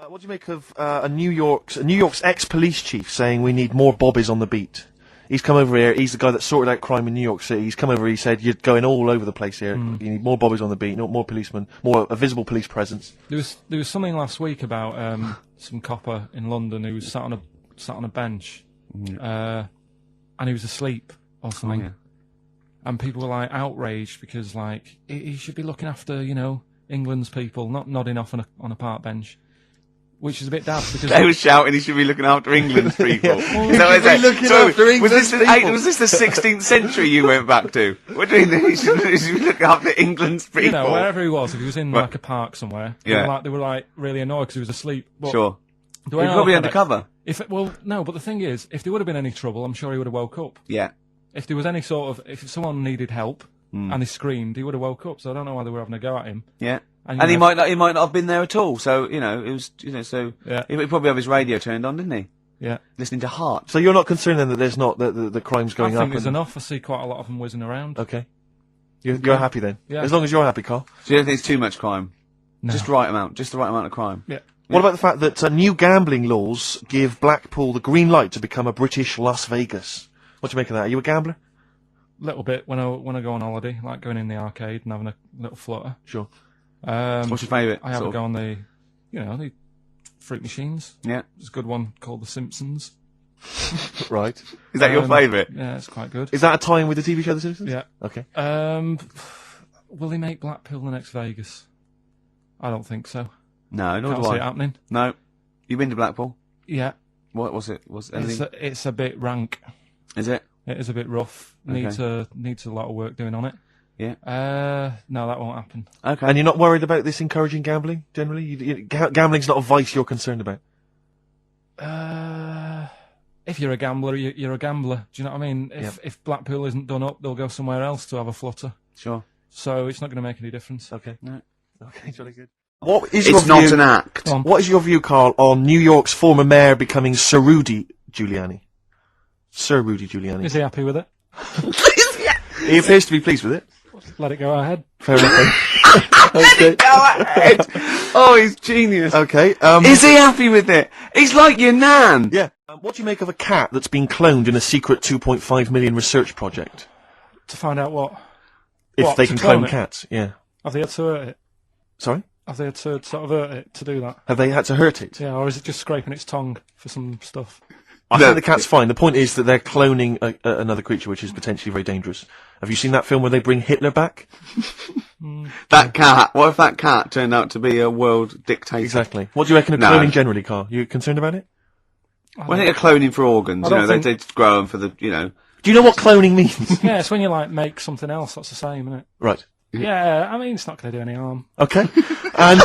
What do you make of New York's ex-police chief saying we need more bobbies on the beat? He's come over here. He's the guy that sorted out crime in New York City. He's come over. He said you're going all over the place here. You need more bobbies on the beat, more policemen, a visible police presence. There was something last week about some copper in London who was sat on a bench, and he was asleep or something. Oh, yeah. And people were like outraged because like he should be looking after England's people, not nodding off on a park bench. Which is a bit daft because they were shouting he should be looking after England's people. Was this the 16th century you went back to? What do you mean he should be looking after England's people? Wherever he was, if he was in like a park somewhere, they were like really annoyed because he was asleep. But sure. He was probably undercover. No, but the thing is, if there would have been any trouble, I'm sure he would have woke up. Yeah. If there was any if someone needed help and he screamed, he would have woke up. So I don't know why they were having a go at him. Yeah. And he might not have been there at all. So it was he probably have his radio turned on, didn't he? Yeah. Listening to Heart. So you're not concerned then that there's not the crime's going up? I think there's enough. I see quite a lot of them whizzing around. Okay. You're happy then? Yeah. As long as you're happy, Karl. So you don't think it's too much crime? No. Just the right amount of crime. Yeah. What about the fact that new gambling laws give Blackpool the green light to become a British Las Vegas? What do you make of that? Are you a gambler? Little bit when I go on holiday, like going in the arcade and having a little flutter. Sure. What's your favourite? I have a go on the fruit machines. Yeah. There's a good one called The Simpsons. Right. Is that your favourite? Yeah, it's quite good. Is that a tie-in with the TV show The Simpsons? Yeah. Okay. Will they make Blackpool the next Vegas? I don't think so. No, nor Can't do see I. it happening. No. You been to Blackpool? Yeah. What was it? It's a bit rank. Is it? It is a bit rough. Needs a lot of work doing on it. Yeah. No, that won't happen. Okay. And you're not worried about this encouraging gambling, generally? Gambling's not a vice you're concerned about? If you're a gambler, you're a gambler. Do you know what I mean? If Blackpool isn't done up, they'll go somewhere else to have a flutter. Sure. So it's not going to make any difference. Okay. No. Okay, it's really good. It's not an act. What is your view, Karl, on New York's former mayor becoming Sir Rudy Giuliani? Sir Rudy Giuliani. Is he happy with it? He appears to be pleased with it. Let it go ahead. Fair enough. Okay. Go ahead. Oh, he's genius. Okay. Is he happy with it? He's like your nan. Yeah. What do you make of a cat that's been cloned in a secret 2.5 million research project? To find out what? If they can clone cats, yeah. Have they had to hurt it? Sorry? Have they had to sort of hurt it to do that? Have they had to hurt it? Yeah, or is it just scraping its tongue for some stuff? I think the cat's fine. The point is that they're cloning another creature, which is potentially very dangerous. Have you seen that film where they bring Hitler back? That cat. What if that cat turned out to be a world dictator? Exactly. What do you reckon of cloning generally, Karl? You concerned about it? Well, I think they're cloning for organs. They grow them for the. Do you know what cloning means? Yeah, it's when you make something else that's the same, isn't it? Right. Yeah, I mean it's not going to do any harm. Okay. And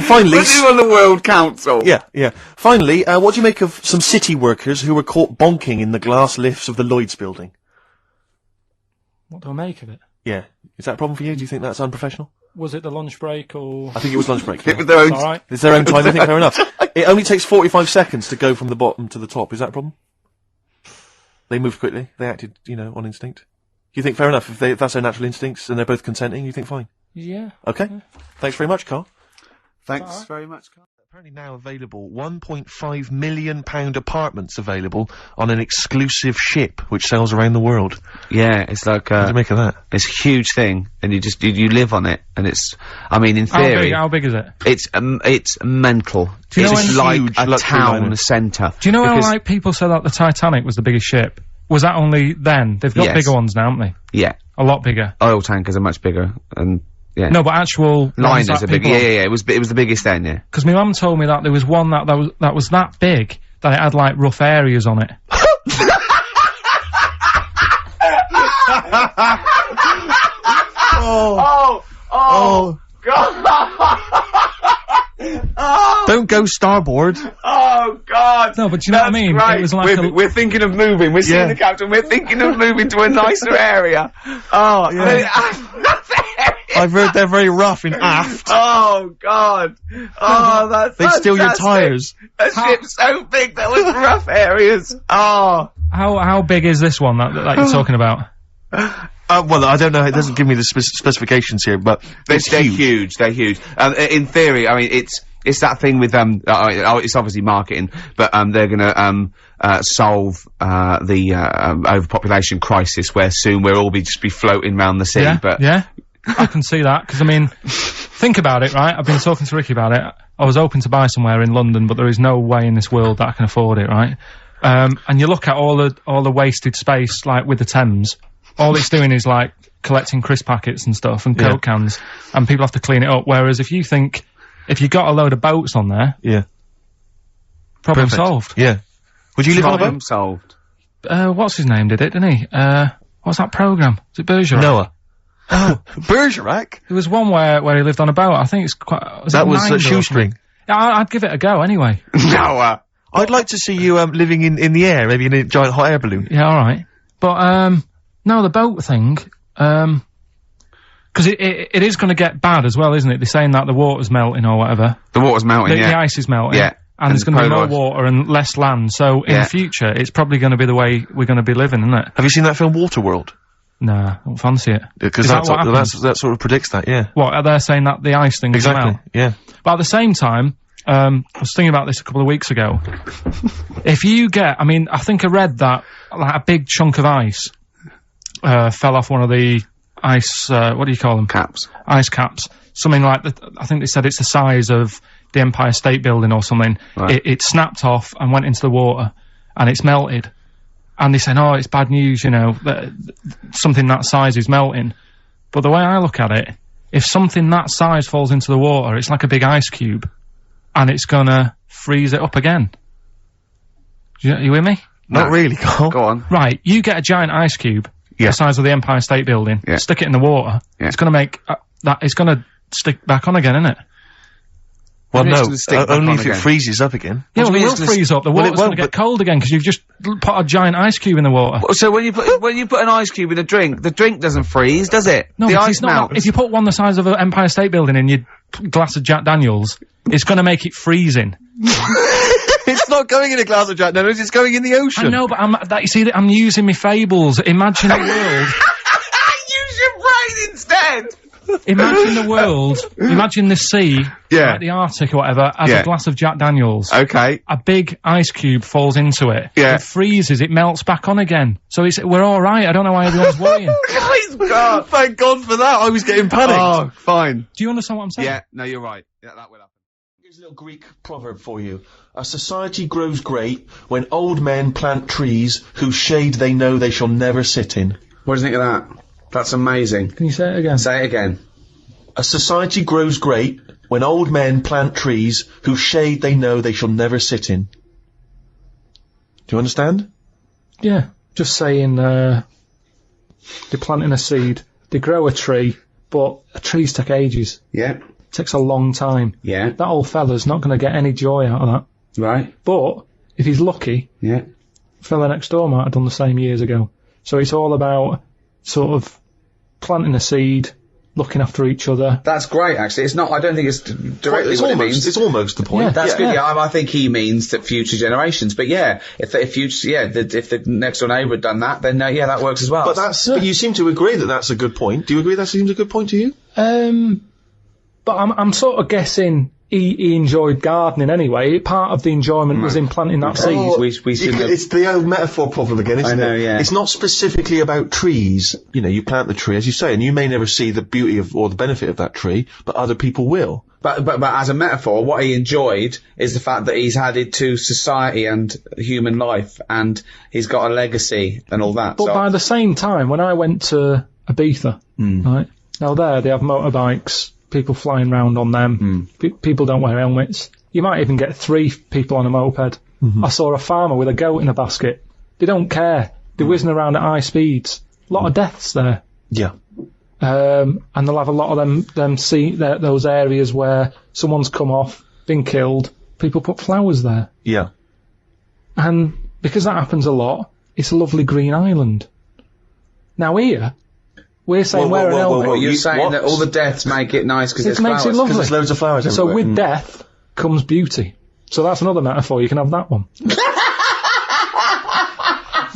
finally, we're on the World Council. Yeah. Finally, what do you make of some city workers who were caught bonking in the glass lifts of the Lloyd's building? What do I make of it? Yeah. Is that a problem for you? Do you think that's unprofessional? Was it the lunch break or? I think it was lunch break. It was their own. All right. It's their own time. I think fair enough. It only takes 45 seconds to go from the bottom to the top. Is that a problem? They moved quickly. They acted, on instinct. You think fair enough? If that's their natural instincts and they're both consenting, you think fine? Yeah. Okay. Yeah. Thanks very much, Karl. Thanks very much, Karl. Apparently now available, £1.5 million apartments available on an exclusive ship which sails around the world. Yeah, it's like what do you make of that? It's a huge thing, and you live on it, and it's. I mean, in theory, how big is it? It's mental. Do you know it's like a town centre. Do you know how people said that the Titanic was the biggest ship? Was that only then? They've got bigger ones now, haven't they? Yeah, a lot bigger. Oil tankers are much bigger, and. Yeah. No, but actual liners are big. Yeah. It was the biggest then. Yeah. Because my mum told me that there was one that was that big that it had like rough areas on it. Oh God! Don't go starboard. Oh God! No, but do you know what I mean? Right. It was like we're thinking of moving. We're seeing the captain. We're thinking of moving to a nicer area. Oh, yeah. I've heard they're very rough in aft. Oh God! Oh, that's they steal your tyres. A ship's so big there was rough areas. Oh, how big is this one that you're talking about? Well, I don't know. It doesn't give me the specifications here, but they're huge. They're huge. In theory, I mean, it's that thing with, it's obviously marketing, but, they're gonna, solve, the, overpopulation crisis where soon we'll all just be floating around the sea, but. Yeah. I can see that, because I mean, think about it, right? I've been talking to Ricky about it. I was hoping to buy somewhere in London, but there is no way in this world that I can afford it, right? And you look at all the wasted space, like with the Thames, all it's doing is like collecting crisp packets and stuff and Coke cans, and people have to clean it up. Whereas if you got a load of boats on there, problem solved. Yeah. Would you live on a boat? Solved. What's his name did it, didn't he? What's that programme? Is it Bergerac? Noah. Oh, Bergerac? There was one where he lived on a boat. I think it's quite... That was Shoestring. Yeah, I'd give it a go anyway. Noah! I'd like to see you, living in the air, maybe in a giant hot air balloon. Yeah, alright. But, no, the boat thing, because it is gonna get bad as well, isn't it? They're saying that the water's melting or whatever. The water's melting, The ice is melting. Yeah. And there's gonna be more water and less land, so in the future, it's probably gonna be the way we're gonna be living, isn't it? Have you seen that film Waterworld? Nah, I don't fancy it. Because that sort of predicts that, yeah. What, are they saying that the ice thing is Exactly, yeah. But at the same time, I was thinking about this a couple of weeks ago. If you get, I think I read that, like, a big chunk of ice, fell off one of the ice, what do you call them? Caps. Ice caps. Something like I think they said it's the size of the Empire State Building or something. Right. It snapped off and went into the water, and it's melted. And they say, oh, it's bad news, you know, that something that size is melting. But the way I look at it, if something that size falls into the water, it's like a big ice cube, and it's gonna freeze it up again. You with me? Not really, Carl. Go on. Right, you get a giant ice cube, the size of the Empire State Building, stick it in the water, it's gonna make, it's gonna stick back on again, isn't it? Well, no, only if it freezes up again. Yeah, well, it will freeze up. The water's going to get cold again because you've just put a giant ice cube in the water. So when you put an ice cube in a drink, the drink doesn't freeze, does it? No, the ice melts. If you put one the size of an Empire State Building in your glass of Jack Daniels, it's going to make it freezing. It's not going in a glass of Jack Daniels, it's going in the ocean. I know, but I'm using my fables. Imagine a world. Use your brain instead. Imagine the world, imagine the sea, like the Arctic or whatever, as a glass of Jack Daniels. Okay. A big ice cube falls into it. Yeah. It freezes, it melts back on again. So we're alright, I don't know why everyone's worrying. God, thank God for that, I was getting panicked. Oh, fine. Do you understand what I'm saying? Yeah, no, you're right. Yeah, that will happen. Here's a little Greek proverb for you. A society grows great when old men plant trees whose shade they know they shall never sit in. What do you think of that? That's amazing. Can you say it again? Say it again. A society grows great when old men plant trees whose shade they know they shall never sit in. Do you understand? Yeah. Just saying, they're planting a seed, they grow a tree, but trees take ages. Yeah. It takes a long time. Yeah. That old fella's not going to get any joy out of that. Right. But, if he's lucky, the fella next door might have done the same years ago. So it's all about, sort of, planting a seed, looking after each other. That's great, actually. It's not, I don't think it's directly what it means. It's almost the point. Yeah, That's good. Yeah, I think he means that future generations. But yeah, if the next door neighbour had done that, then that works as well. But but you seem to agree that that's a good point. Do you agree that seems a good point to you? But I'm sort of guessing he enjoyed gardening anyway. Part of the enjoyment was in planting that seed. We shouldn't have... It's the old metaphor problem again, isn't it? I know, yeah. It's not specifically about trees. You know, you plant the tree, as you say, and you may never see the beauty of or the benefit of that tree, but other people will. But as a metaphor, what he enjoyed is the fact that he's added to society and human life, and he's got a legacy and all that. But by the same time, when I went to Ibiza, right, now there they have motorbikes, people flying around on them, people don't wear helmets. You might even get 3 people on a moped. I saw a farmer with a goat in a basket. They don't care. They're whizzing around at high speeds. A lot of deaths there. Yeah. And they'll have a lot of them see those areas where someone's come off, been killed, people put flowers there. Yeah. And because that happens a lot, it's a lovely green island. Now here, we're saying wear an helmet. You're saying that all the deaths make it nice because it makes it lovely. Because there's loads of flowers So everywhere. with death comes beauty. So that's another metaphor, you can have that one.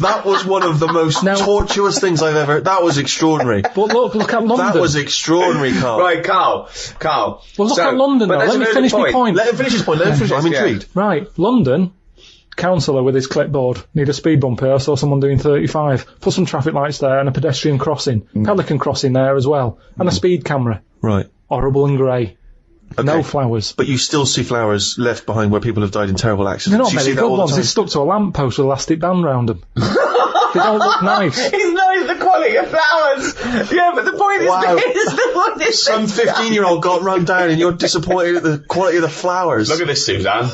That was one of the most tortuous things I've ever... That was extraordinary. But look at London. That was extraordinary, Carl. Right, Carl. Well, look at London, though. Let me finish my point. Let him finish his point. I'm intrigued. Right, London... Councillor with his clipboard, need a speed bump here, I saw someone doing 35. Put some traffic lights there and a pedestrian crossing. Pelican crossing there as well. And a speed camera. Right. Horrible and grey. Okay. No flowers. But you still see flowers left behind where people have died in terrible accidents. They're not very good ones. They're stuck to a lamppost with elastic band round them. They don't look nice. He's knows the quality of flowers. Yeah, but the point is some 15-year-old got run down and you're disappointed at the quality of the flowers. Look at this, Suzanne.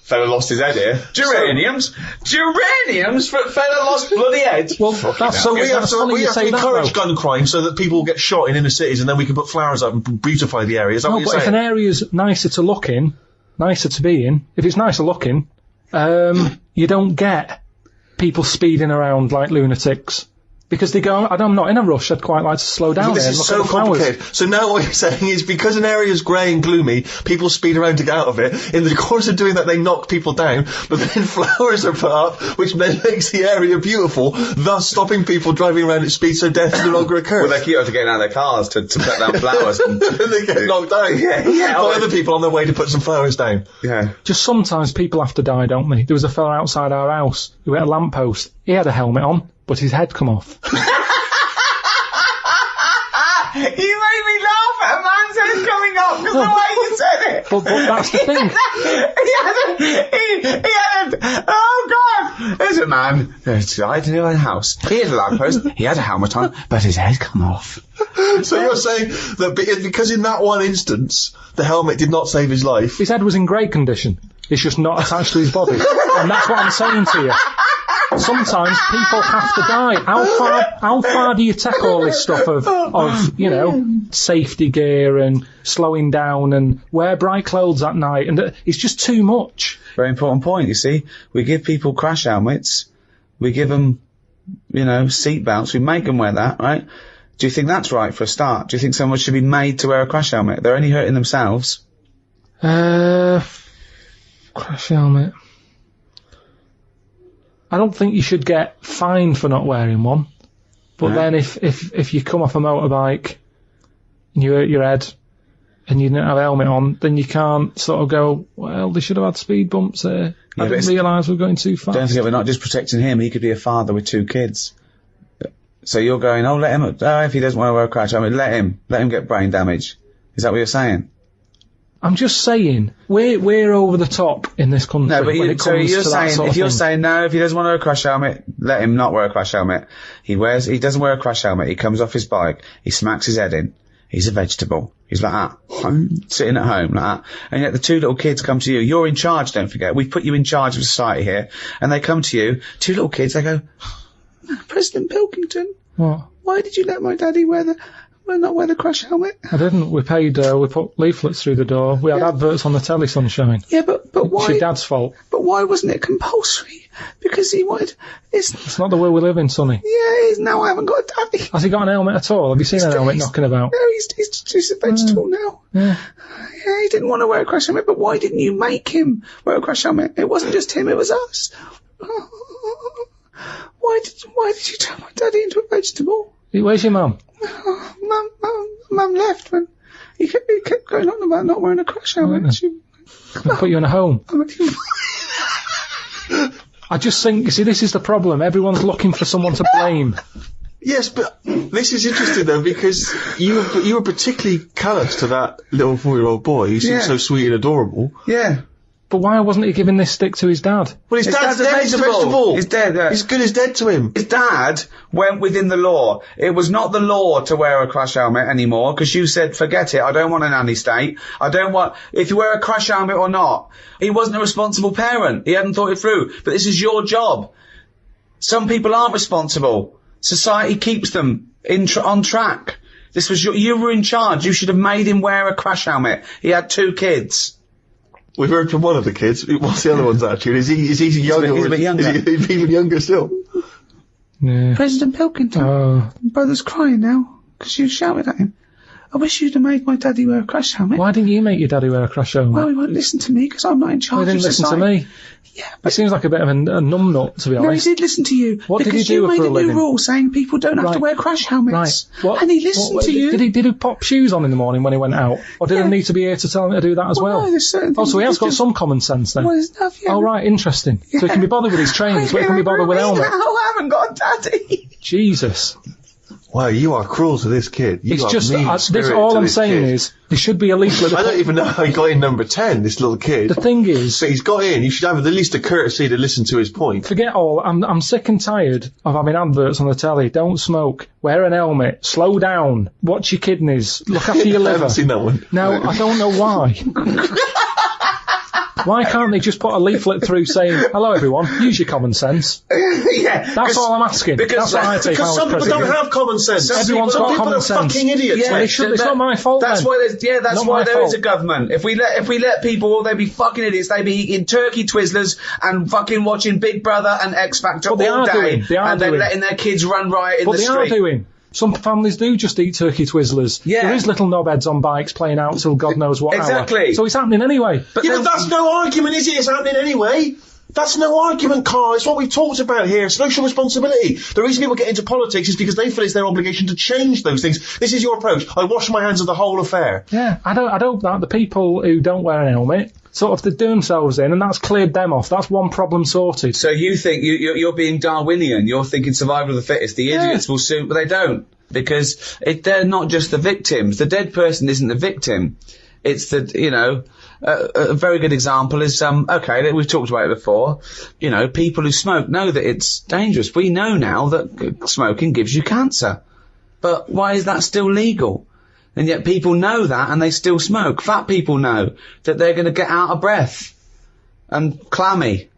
Fella lost his head here. Geraniums? Fella lost bloody head. Well, that's so we have to encourage gun crime so that people will get shot in inner cities and then we can put flowers up and beautify the area. Is that what you're saying? If an area's nicer to look in, nicer to be in, if it's nicer looking, you don't get people speeding around like lunatics. Because they go, I'm not in a rush, I'd quite like to slow down. This is so complicated. So now what you're saying is because an area is grey and gloomy, people speed around to get out of it. In the course of doing that, they knock people down, but then flowers are put up, which then makes the area beautiful, thus stopping people driving around at speed so death no longer occurs. Well, they keep after getting out of their cars to put down flowers. And they get knocked down. Yeah. By other people on their way to put some flowers down. Yeah. Just sometimes people have to die, don't they? There was a fella outside our house who hit a lamppost. He had a helmet on, but his head come off. You made me laugh at a man's head coming off because the way you said it. But that's the thing. He had a, oh God! There's a man died in a house. He had a lamppost, he had a helmet on, but his head come off. So you're saying that because in that one instance, the helmet did not save his life. His head was in great condition. It's just not attached to his body. And that's what I'm saying to you. Sometimes people have to die. How far do you take all this stuff of you know, safety gear and slowing down and wear bright clothes at night? And it's just too much. Very important point, you see. We give people crash helmets. We give them, you know, seat belts. We make them wear that, right? Do you think that's right for a start? Do you think someone should be made to wear a crash helmet? They're only hurting themselves. Crash helmet. I don't think you should get fined for not wearing one. But then if you come off a motorbike and you hurt your head and you didn't have a helmet on, then you can't sort of go, well, they should have had speed bumps there. Yeah, I didn't realise we were going too fast. Don't forget, we're not just protecting him. He could be a father with 2 kids. So you're going, let him, if he doesn't want to wear a crash helmet, let him get brain damage. Is that what you're saying? I'm just saying, we're over the top in this country. No, but you're saying, if you're saying no, if he doesn't want to wear a crash helmet, let him not wear a crash helmet. He doesn't wear a crash helmet, he comes off his bike, he smacks his head in, he's a vegetable. He's like that, sitting at home like that. And yet the 2 little kids come to you, you're in charge, don't forget, we've put you in charge of society here, and they come to you, 2 little kids, they go, President Pilkington, what? Why did you let my daddy not wear the crash helmet? I didn't. We put leaflets through the door. We had adverts on the telly, Sunshine. Yeah, but why? It's your dad's fault. But why wasn't it compulsory? Because he wanted... It's not the way we live in, Sonny. Yeah, now I haven't got a daddy. Has he got an helmet at all? Have you seen an helmet knocking about? No, he's a vegetable now. Yeah, he didn't want to wear a crash helmet, but why didn't you make him wear a crash helmet? It wasn't just him, it was us. Why did you turn my daddy into a vegetable? Where's your mum? Mum left when he kept going on about not wearing a crash helmet. I'll put you in a home. I just think, you see, this is the problem. Everyone's looking for someone to blame. Yes, but this is interesting though, because you were particularly callous to that little 4-year-old boy who seemed so sweet and adorable. Yeah. But why wasn't he giving this stick to his dad? Well, his dad's dead. He's a vegetable. He's dead. He's good as dead to him. His dad went within the law. It was not the law to wear a crash helmet anymore, because you said, forget it, I don't want a nanny state. If you wear a crash helmet or not. He wasn't a responsible parent. He hadn't thought it through. But this is your job. Some people aren't responsible. Society keeps them on track. You were in charge. You should have made him wear a crash helmet. He had 2 kids. We've heard from one of the kids. What's the other one's attitude? Is he younger? He's a bit younger. Is he even younger still? Yeah. President Pilkington. Brother's crying now because you shouted at him. I wish you'd have made my daddy wear a crash helmet. Why didn't you make your daddy wear a crash helmet? Well, he won't listen to me because I'm not in charge He didn't of listen to society. me. Yeah, He but seems like a bit of a numb-nut, to be no, he honest. did listen to you. What did he because do you for made a a new living? rule saying people don't have to Right. wear crash helmets. Right. What? And he listened to you. Did he pop shoes on in the morning when he went out? Or did I need to be here to tell him to do that as well? No, there's certain Oh, things so he you has got just- some common sense then. Well, there's enough, yeah. Oh, right, interesting. So he can be bothered with his trainers, but he can be bothered with helmet. I haven't got a daddy. Jesus. Wow, you are cruel to this kid. You It's got just, mean this spirit all to I'm this saying kid. is, there should be a leaflet. I don't even know how he got in number 10, this little kid. The thing is, But he's got in. You should have at least a courtesy to listen to his point. forget all. I'm sick and tired of having adverts on the telly. Don't smoke. Wear an helmet. Slow down. Watch your kidneys. Look after your I liver. haven't seen that one. Now, I don't know why. Why can't they just put a leaflet through saying, hello everyone, use your common sense? Yeah. That's all I'm asking. because- That's what I take Because out some as people don't president. have common sense. Everyone's Some got people common are sense. fucking idiots, Yeah, mate. It's not my fault That's then. why there's that's Not why my there is fault. a government. If we let people, they'd be fucking idiots. They'd be eating turkey Twizzlers and fucking watching Big Brother and X Factor But they all are day, doing. They are and they're doing. letting their kids run riot in But the they street. are doing. Some families do just eat turkey Twizzlers. Yeah. There is little knobheads on bikes playing out till God knows what Exactly. hour. So it's happening anyway. But Yeah, then- but that's no argument, is it? It's happening anyway. That's no argument, Karl. It's what we've talked about here. Social responsibility. The reason people get into politics is because they feel it's their obligation to change those things. This is your approach. I wash my hands of the whole affair. Yeah, I don't that the people who don't wear an helmet sort of they do themselves in, and that's cleared them off. That's one problem sorted. So you think you're being Darwinian? You're thinking survival of the fittest. The idiots will soon, but they don't, because they're not just the victims. The dead person isn't the victim. It's the a very good example is okay, we've talked about it before. People who smoke know that it's dangerous. We know now that smoking gives you cancer, but why is that still legal? And yet people know that and they still smoke. Fat people know that they're going to get out of breath and clammy,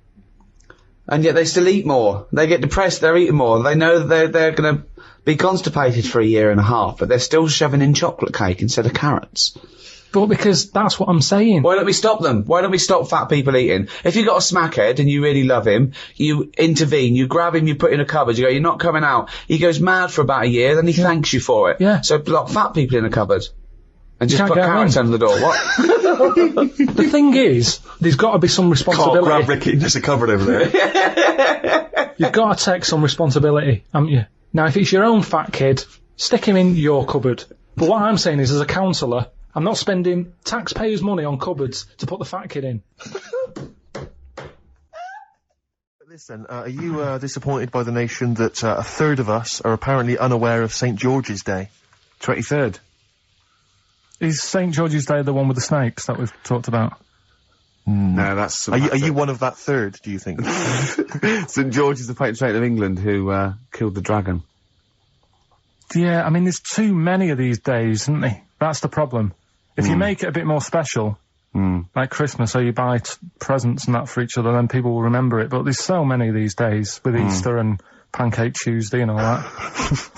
and yet they still eat more. They get depressed, they're eating more. They know that they're going to be constipated for a year and a half, but they're still shoving in chocolate cake instead of carrots. But because that's what I'm saying. Why don't we stop them? Why don't we stop fat people eating? If you've got a smackhead and you really love him, you intervene, you grab him, you put in a cupboard, you go, you're not coming out. He goes mad for about a year, then he thanks you for it. Yeah. So lock fat people in a cupboard. And just can't put get carrots in. under the door. What? The thing is, there's got to be some Karl, responsibility. grab Ricky. There's a cupboard over there. You've got to take some responsibility, haven't you? Now, if it's your own fat kid, stick him in your cupboard. But what I'm saying is, as a counsellor, I'm not spending taxpayers' money on cupboards to put the fat kid in. Listen, are you disappointed by the nation that a third of us are apparently unaware of St. George's Day? 23rd. Is St. George's Day the one with the snakes that we've talked about? No, that's... Are you one of that third, do you think? St George is the patron saint of England who killed the dragon. Yeah, I mean, there's too many of these days, isn't there? That's the problem. If you make it a bit more special, like Christmas, so you buy presents and that for each other, then people will remember it. But there's so many these days, with Easter and Pancake Tuesday and all that.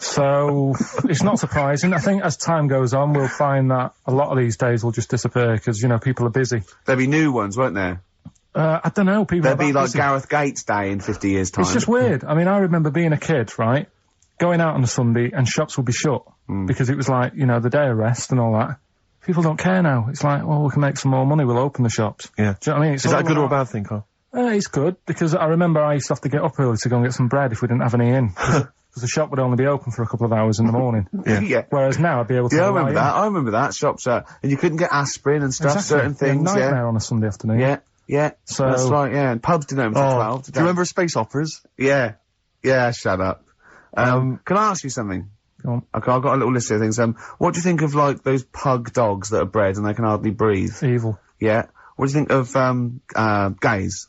So, it's not surprising. I think as time goes on, we'll find that a lot of these days will just disappear because, people are busy. There'll be new ones, won't there? I don't know, people There'll are be that like busy. Gareth Gates Day in 50 years' time. It's just weird. I mean, I remember being a kid, right? Going out on a Sunday and shops would be shut because it was like, the day of rest and all that. People don't care now. It's like, well, we can make some more money, we'll open the shops. Yeah. Do you know what I mean? Is that a good or a bad thing, Karl? It's good, because I remember I used to have to get up early to go and get some bread if we didn't have any in. Because the shop would only be open for a couple of hours in the morning. Yeah. Whereas now I'd be able to... Yeah, I have a remember lie that. I remember that. Shops, and you couldn't get aspirin and stuff, Exactly. certain things, Yeah, nightmare on a Sunday afternoon. Yeah, So- that's right, yeah. And pubs didn't open till 12. Do you remember space operas? Yeah. Yeah, shut up. Can I ask you something? Go on. Okay, I've got a little list of things. What do you think of, like, those pug dogs that are bred and they can hardly breathe? Evil. Yeah. What do you think of, gays?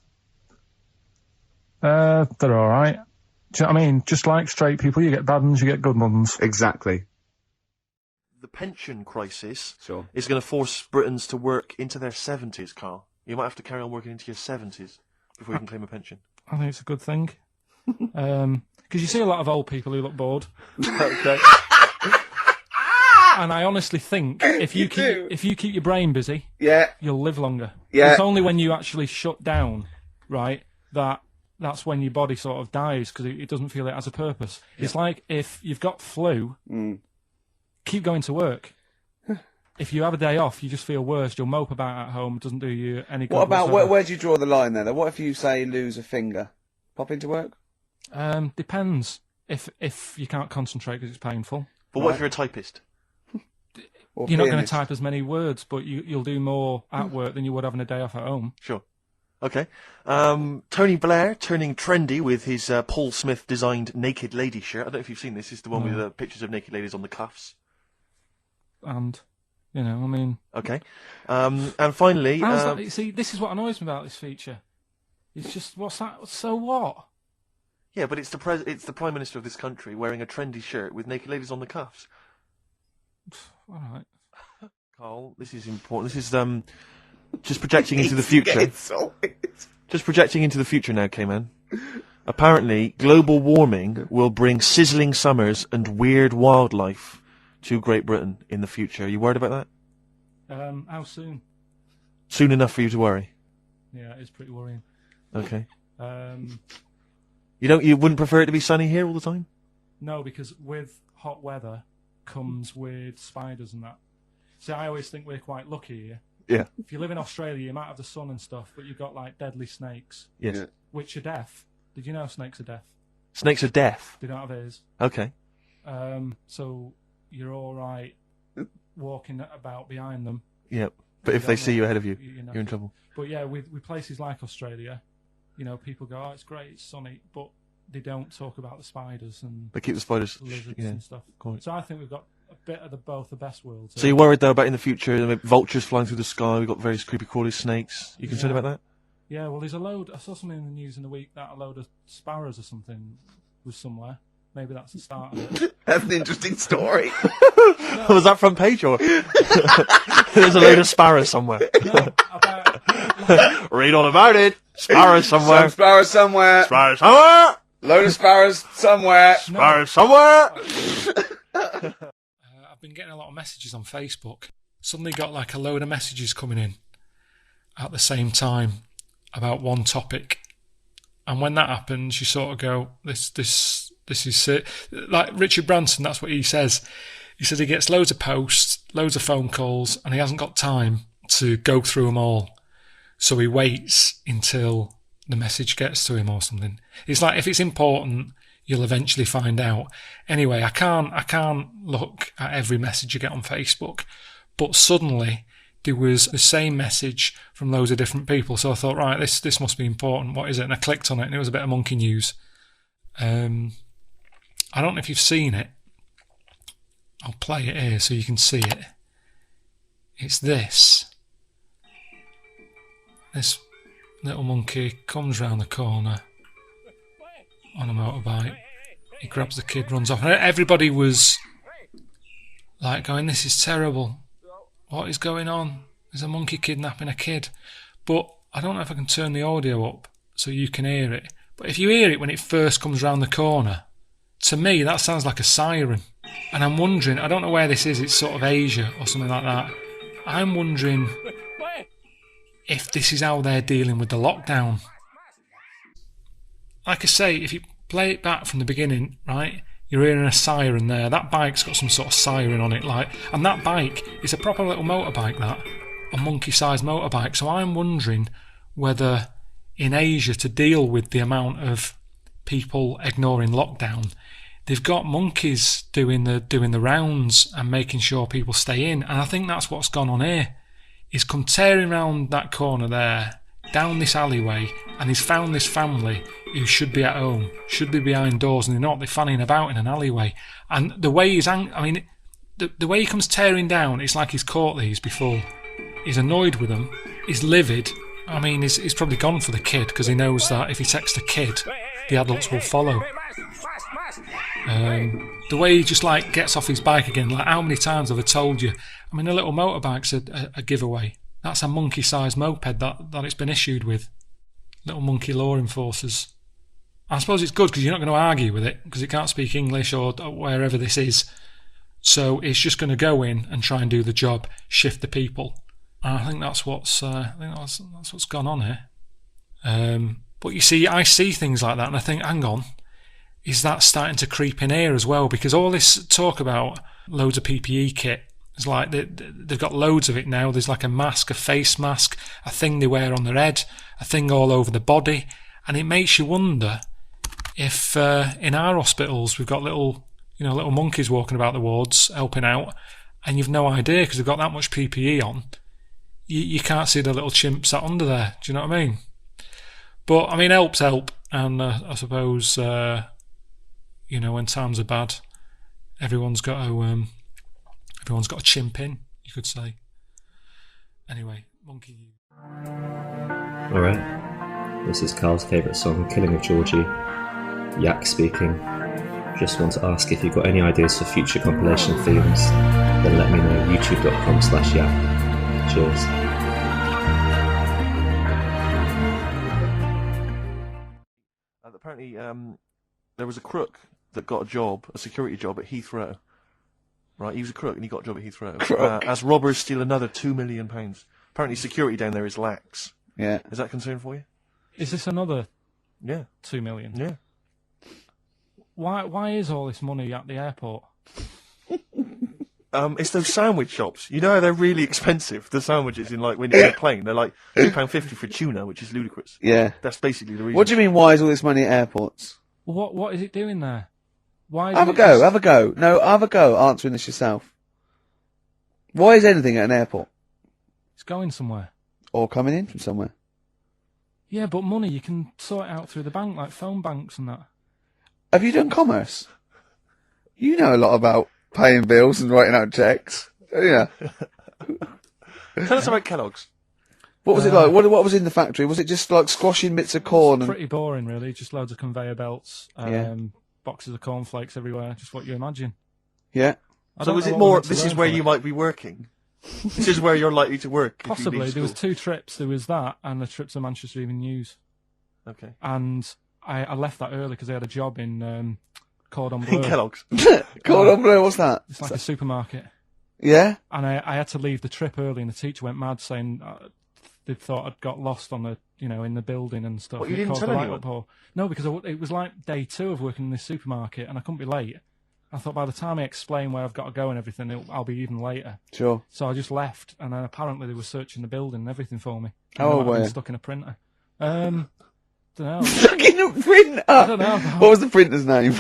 They're alright. Do you know what I mean? Just like straight people, you get bad ones, you get good ones. Exactly. The pension crisis Sure. is going to force Britons to work into their 70s, Karl. You might have to carry on working into your 70s before you can claim a pension. I think it's a good thing. Because you see a lot of old people who look bored. Okay. And I honestly think if you keep your brain busy, Yeah. you'll live longer. Yeah. It's only when you actually shut down, right, that's when your body sort of dies because it doesn't feel it has a purpose. It's like if you've got flu, keep going to work. If you have a day off, you just feel worse. You'll mope about at home. It doesn't do you any good. What about whatsoever. where do you draw the line there? What if you say lose a finger? Pop into work? Depends. If you can't concentrate because it's painful, But what if you're a typist? Or you're not going to pianist? type as many words, but you'll do more at work than you would having a day off at home. Sure. Okay. Tony Blair turning trendy with his Paul Smith designed naked lady shirt. I don't know if you've seen this. It's the one with the pictures of naked ladies on the cuffs. And, I mean... Okay. And finally... how's that? See, this is what annoys me about this feature. It's just, what's that? So what? Yeah, but it's the Prime Minister of this country wearing a trendy shirt with naked ladies on the cuffs. All right. Carl, this is important. This is just projecting into the future. Sorted. Just projecting into the future now, K-Man. Apparently, global warming will bring sizzling summers and weird wildlife to Great Britain in the future. Are you worried about that? How soon? Soon enough for you to worry. Yeah, it's pretty worrying. Okay. Um, You wouldn't prefer it to be sunny here all the time? no, because with hot weather comes with spiders and that. See, I always think we're quite lucky here. Yeah. If you live in Australia, you might have the sun and stuff, but you've got like deadly snakes, Yes. Yeah. which are deaf. Did you know snakes are deaf? Snakes are deaf. They don't have ears. Okay. So you're all right walking about behind them. Yeah. But if they see you ahead of you, you know. you're in trouble. But yeah, with places like Australia, people go, oh, it's great, it's sunny, but they don't talk about the spiders and They keep the spiders. lizards Yeah. and stuff. Quite. So I think we've got a bit of both the best worlds. So you're worried though about in the future, maybe vultures flying through the sky? We've got various creepy crawly snakes. You concerned Yeah. about that? Yeah, well, there's a load. I saw something in the news in the week that a load of sparrows or something was somewhere. Maybe that's the start of it. That's an interesting story. Was that front page or? There's a load of sparrows somewhere. No, about Read all about it. Sparrows somewhere. Some sparrows somewhere. Sparrows somewhere. Load of sparrows somewhere. Sparrows somewhere. I've been getting a lot of messages on Facebook. Suddenly got like a load of messages coming in at the same time about one topic. And when that happens, you sort of go, this is it. Like Richard Branson, that's what he says. He says he gets loads of posts, loads of phone calls, and he hasn't got time to go through them all. So he waits until the message gets to him or something. It's like if it's important, you'll eventually find out. Anyway, I can't look at every message you get on Facebook, but suddenly there was the same message from loads of different people. So I thought, right, this must be important. What is it? And I clicked on it, and it was a bit of monkey news. I don't know if you've seen it. I'll play it here so you can see it. It's this. This little monkey comes round the corner on a motorbike. He grabs the kid, runs off. And everybody was like going, this is terrible. What is going on? There's a monkey kidnapping a kid. But I don't know if I can turn the audio up so you can hear it. But if you hear it when it first comes round the corner, to me that sounds like a siren. And I'm wondering, I don't know where this is, it's sort of Asia or something like that. I'm wondering if this is how they're dealing with the lockdown. Like I say, if you play it back from the beginning, right, you're hearing a siren there. That bike's got some sort of siren on it, and that bike is a proper little motorbike, that. A monkey-sized motorbike. So I'm wondering whether in Asia, to deal with the amount of people ignoring lockdown, they've got monkeys doing the rounds and making sure people stay in. And I think that's what's gone on here. He's come tearing round that corner there, down this alleyway, and he's found this family who should be at home, should be behind doors, and they're not. They're fanning about in an alleyway. And the way the way he comes tearing down, it's like he's caught these before. He's annoyed with them. He's livid. I mean, he's probably gone for the kid because he knows that if he takes the kid, the adults will follow. The way he just like gets off his bike again, like how many times have I told you? I mean, a little motorbike's a giveaway. That's a monkey-sized moped that it's been issued with. Little monkey law enforcers. I suppose it's good because you're not going to argue with it because it can't speak English or wherever this is. So it's just going to go in and try and do the job, shift the people. And I think that's what's gone on here. But you see, I see things like that and I think, hang on, is that starting to creep in here as well? Because all this talk about loads of PPE kit, it's like they've got loads of it now. There's like a mask, a face mask, a thing they wear on their head, a thing all over the body, and it makes you wonder if in our hospitals we've got little monkeys walking about the wards helping out, and you've no idea because they've got that much PPE on. You can't see the little chimp sat under there. Do you know what I mean? But I mean, help's help, and I suppose when times are bad, everyone's got a chimp in, you could say. Anyway, monkey. Alright, this is Karl's favourite song, Killing of Georgie. Yak speaking. Just want to ask if you've got any ideas for future compilation themes, then let me know, youtube.com/yak. Cheers. Apparently, there was a crook that got a security job at Heathrow. Right, he was a crook and he got a job at Heathrow. As robbers steal another £2 million. Apparently security down there is lax. Yeah. Is that a concern for you? Is this another Yeah. 2 million? Yeah. Why is all this money at the airport? It's those sandwich shops. You know how they're really expensive, the sandwiches when you're in a plane. They're like £2.50 for tuna, which is ludicrous. Yeah. That's basically the reason. What do you mean, why is all this money at airports? What is it doing there? Why? Have a go. No, have a go answering this yourself. Why is anything at an airport? It's going somewhere. Or coming in from somewhere? Yeah, but money, you can sort it out through the bank, like phone banks and that. Have you done commerce? You know a lot about paying bills and writing out checks. Yeah. Tell us about Kellogg's. What was it like? What was in the factory? Was it just like squashing bits of corn? Pretty boring, really. Just loads of conveyor belts, boxes of cornflakes everywhere. Just what you imagine. Yeah. So is it more, this is where you might be working? This is where you're likely to work? Possibly. There was 2 trips. There was that and a trip to Manchester Evening News. Okay. And I left that early because I had a job in Cordon Bleu. In Kellogg's. Cordon Bleu, what's that? It's like a supermarket. Yeah? And I had to leave the trip early, and the teacher went mad saying they thought I'd got lost on in the building and stuff. What, you didn't tell anyone? No, because it was like day 2 of working in this supermarket, and I couldn't be late. I thought by the time I explain where I've got to go and everything, I'll be even later. Sure. So I just left, and then apparently they were searching the building and everything for me. How old were you? Stuck in a printer. Don't know. Stuck in a printer? I don't know. What was the printer's name?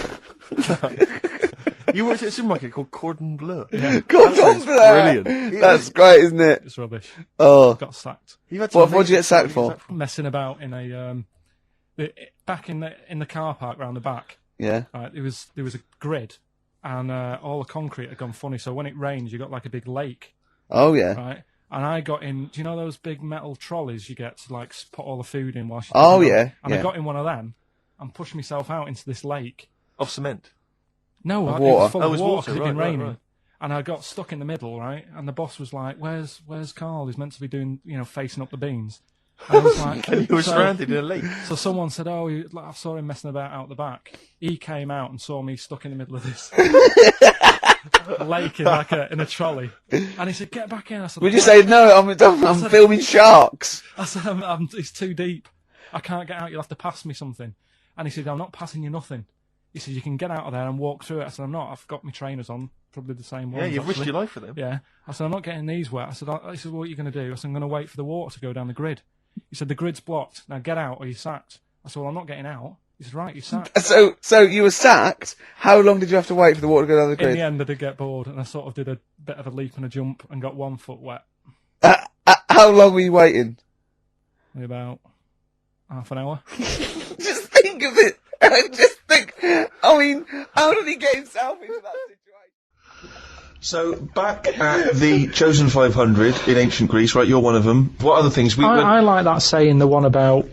You worked at a supermarket called Cordon Bleu. Yeah. Cordon Bleu! Brilliant. That's great, isn't it? It's rubbish. Oh. Got sacked. What did you get sacked for? Messing about in back in the car park round the back. Yeah. Right, there was a grid, and all the concrete had gone funny. So when it rains, you got like a big lake. Oh yeah. Right, and I got in. Do you know those big metal trolleys you get to like put all the food in while? Oh yeah. And I got in one of them and pushed myself out into this lake. Of cement? No, of it water. was full of water water, because it had been right, raining. right. And I got stuck in the middle, right? And the boss was like, "Where's Karl? He's meant to be doing, facing up the beans." And I was like, And you were surrounded in a lake. So someone said, "Oh, I saw him messing about out the back." He came out and saw me stuck in the middle of this lake in a trolley, and he said, "Get back in." I said, Would you say no? I'm filming sharks. I said, "It's too deep. I can't get out. You'll have to pass me something." And he said, "I'm not passing you nothing." He said, "You can get out of there and walk through it." I said, "I'm not. I've got my trainers on, probably the same ones." Yeah, you've risked actually. your life for them. Yeah. I said, "I'm not getting these wet." He said, "What are you going to do?" I said, "I'm going to wait for the water to go down the grid." He said, "The grid's blocked. Now get out or you're sacked." I said, "Well, I'm not getting out." He said, "Right, you're sacked." So you were sacked? How long did you have to wait for the water to go down the grid? In the end, I did get bored, and I sort of did a bit of a leap and a jump and got 1 foot wet. How long were you waiting? Maybe about half an hour. Just think of it. I mean, how did he get himself into that situation? So, back at the Chosen 500 in ancient Greece, right, you're one of them. What other things? I like that saying, the one about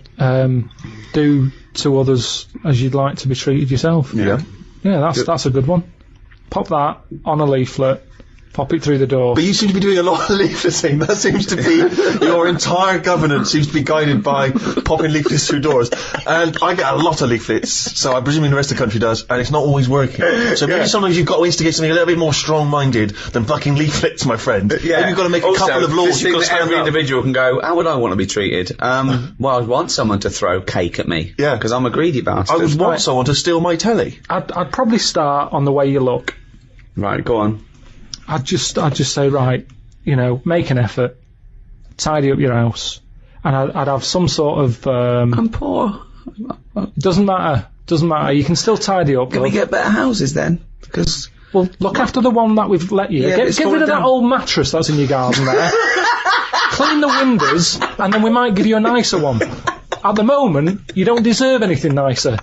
do to others as you'd like to be treated yourself. Yeah. Yeah, that's a good one. Pop that on a leaflet, Pop it through the door. But you seem to be doing a lot of leafleting. That seems to be your entire governance seems to be guided by popping leaflets through doors. And I get a lot of leaflets, so I presume the rest of the country does, and it's not always working. So maybe sometimes you've got to instigate something a little bit more strong-minded than fucking leaflets, my friend. Maybe you've got to make a couple of laws. You've got to stand every up. individual can go, how would I want to be treated? Well, I'd want someone to throw cake at me. Yeah. Because I'm a greedy bastard. I would want someone to steal my telly. I'd probably start on the way you look. Right, go on. I'd just say, right, you know, make an effort, tidy up your house, and I'd have some sort of. I'm poor. Doesn't matter. You can still tidy up. Can we get better houses then? Because well, look after the one that we've let you. Yeah, Get rid of that old mattress that's in your garden there. Clean the windows, and then we might give you a nicer one. At the moment, you don't deserve anything nicer.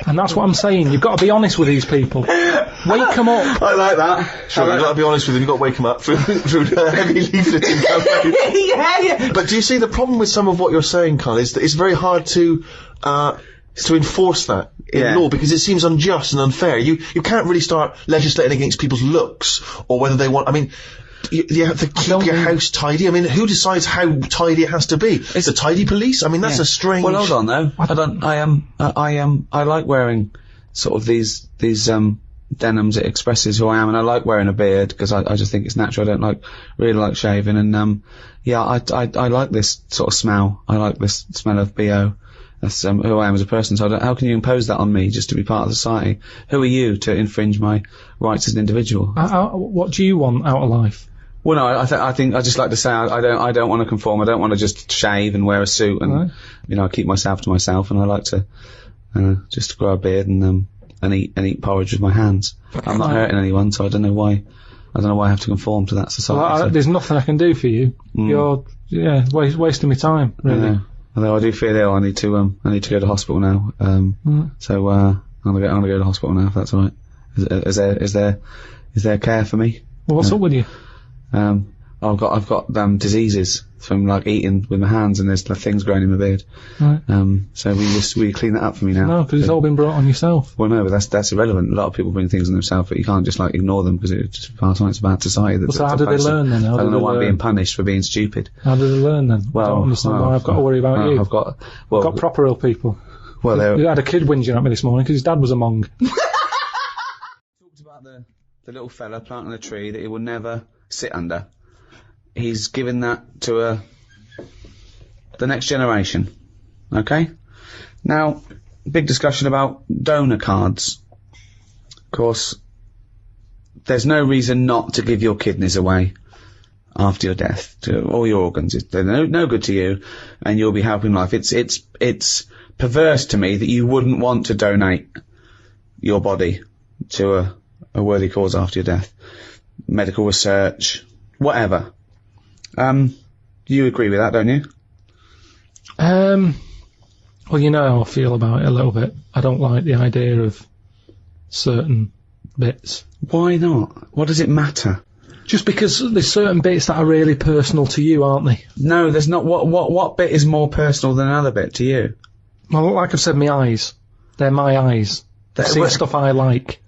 And that's what I'm saying. You've got to be honest with these people. Wake them up. I like that. Sure, you've got to be honest with them. You've got to wake them up through the heavy leafleting campaign. yeah. But do you see the problem with some of what you're saying, Karl, is that it's very hard to enforce that in law because it seems unjust and unfair. You can't really start legislating against people's looks or whether they want. I mean, you have to keep your house tidy. I mean, who decides how tidy it has to be? It's the tidy police. I mean, that's a strange. Well, hold on though. I like wearing sort of these denims. It expresses who I am, and I like wearing a beard because I just think it's natural. I don't really like shaving, and I like this sort of smell. I like this smell of BO. That's who I am as a person. So how can you impose that on me just to be part of society? Who are you to infringe my rights as an individual? What do you want out of life? Well, no, I think I just like to say I don't want to conform. I don't want to just shave and wear a suit and I keep myself to myself, and I like to just grow a beard and eat porridge with my hands. I'm not hurting anyone, so I don't know why I have to conform to that society. Well, there's nothing I can do for you. You're wasting my time, really. Although I do feel ill, I need to go to hospital now. So I'm gonna go to hospital now if that's all right. Is there care for me? Well, what's up with you? I've got diseases from like eating with my hands, and there's things growing in my beard. Right. So we clean that up for me now. No, because it's all been brought on yourself. Well, no, but that's irrelevant. A lot of people bring things on themselves, but you can't just ignore them because it's just part of it's a bad society. So how do they learn then? I don't know why I'm being punished for being stupid. How do they learn then? Well, I don't understand why I've got to worry about you. I've got proper ill people. Well, you had a kid whinging at me this morning because his dad was a Mong. Talked about the little fella planting a tree that he will never sit under. He's given that to the next generation. Okay? Now, big discussion about donor cards. Of course, there's no reason not to give your kidneys away after your death, to all your organs. They're no good to you, and you'll be helping life. It's perverse to me that you wouldn't want to donate your body to a worthy cause after your death. Medical research, whatever. You agree with that, don't you? Well, you know how I feel about it a little bit. I don't like the idea of certain bits. Why not? What does it matter? Just because there's certain bits that are really personal to you, aren't they? No, there's not. What bit is more personal than another bit to you? Well, like I've said, my eyes. They're my eyes. They see stuff I like.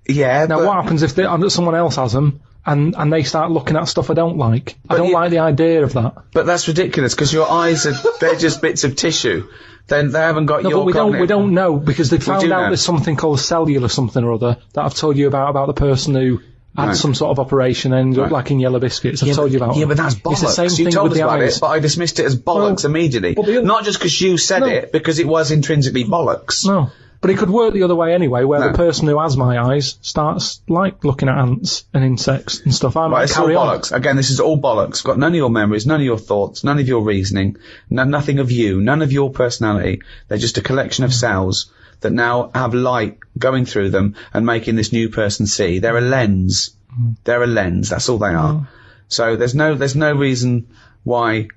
Yeah. Now, what happens if someone else has them? And they start looking at stuff I don't like. I don't like the idea of that. But that's ridiculous, because your eyes they're just bits of tissue. Then they haven't got your but we don't know, because they found out there's something called cellular something or other that I've told you about the person who had some sort of operation and ended up like in yellow biscuits. I've told you about. Yeah, but that's bollocks. It's the same you thing told with us the about eyes. it, but I dismissed it as bollocks immediately. Not just because you said it, because it was intrinsically bollocks. No. But it could work the other way anyway, where the person who has my eyes starts, like, looking at ants and insects and stuff. I might carry on. Bollocks. Again, this is all bollocks. Got none of your memories, none of your thoughts, none of your reasoning, nothing of you, none of your personality. They're just a collection of cells that now have light going through them and making this new person see. They're a lens. They're a lens. That's all they are. So there's no reason why,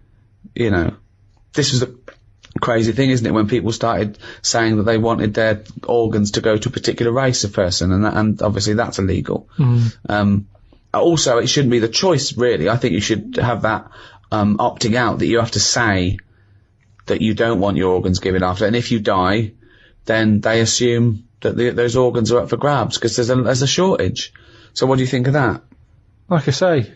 this was the crazy thing, isn't it, when people started saying that they wanted their organs to go to a particular race of person, and obviously that's illegal. Also, it shouldn't be the choice, really. I think you should have that opting out, that you have to say that you don't want your organs given after, and if you die, then they assume that those organs are up for grabs because there's a shortage. So what do you think of that? like I say,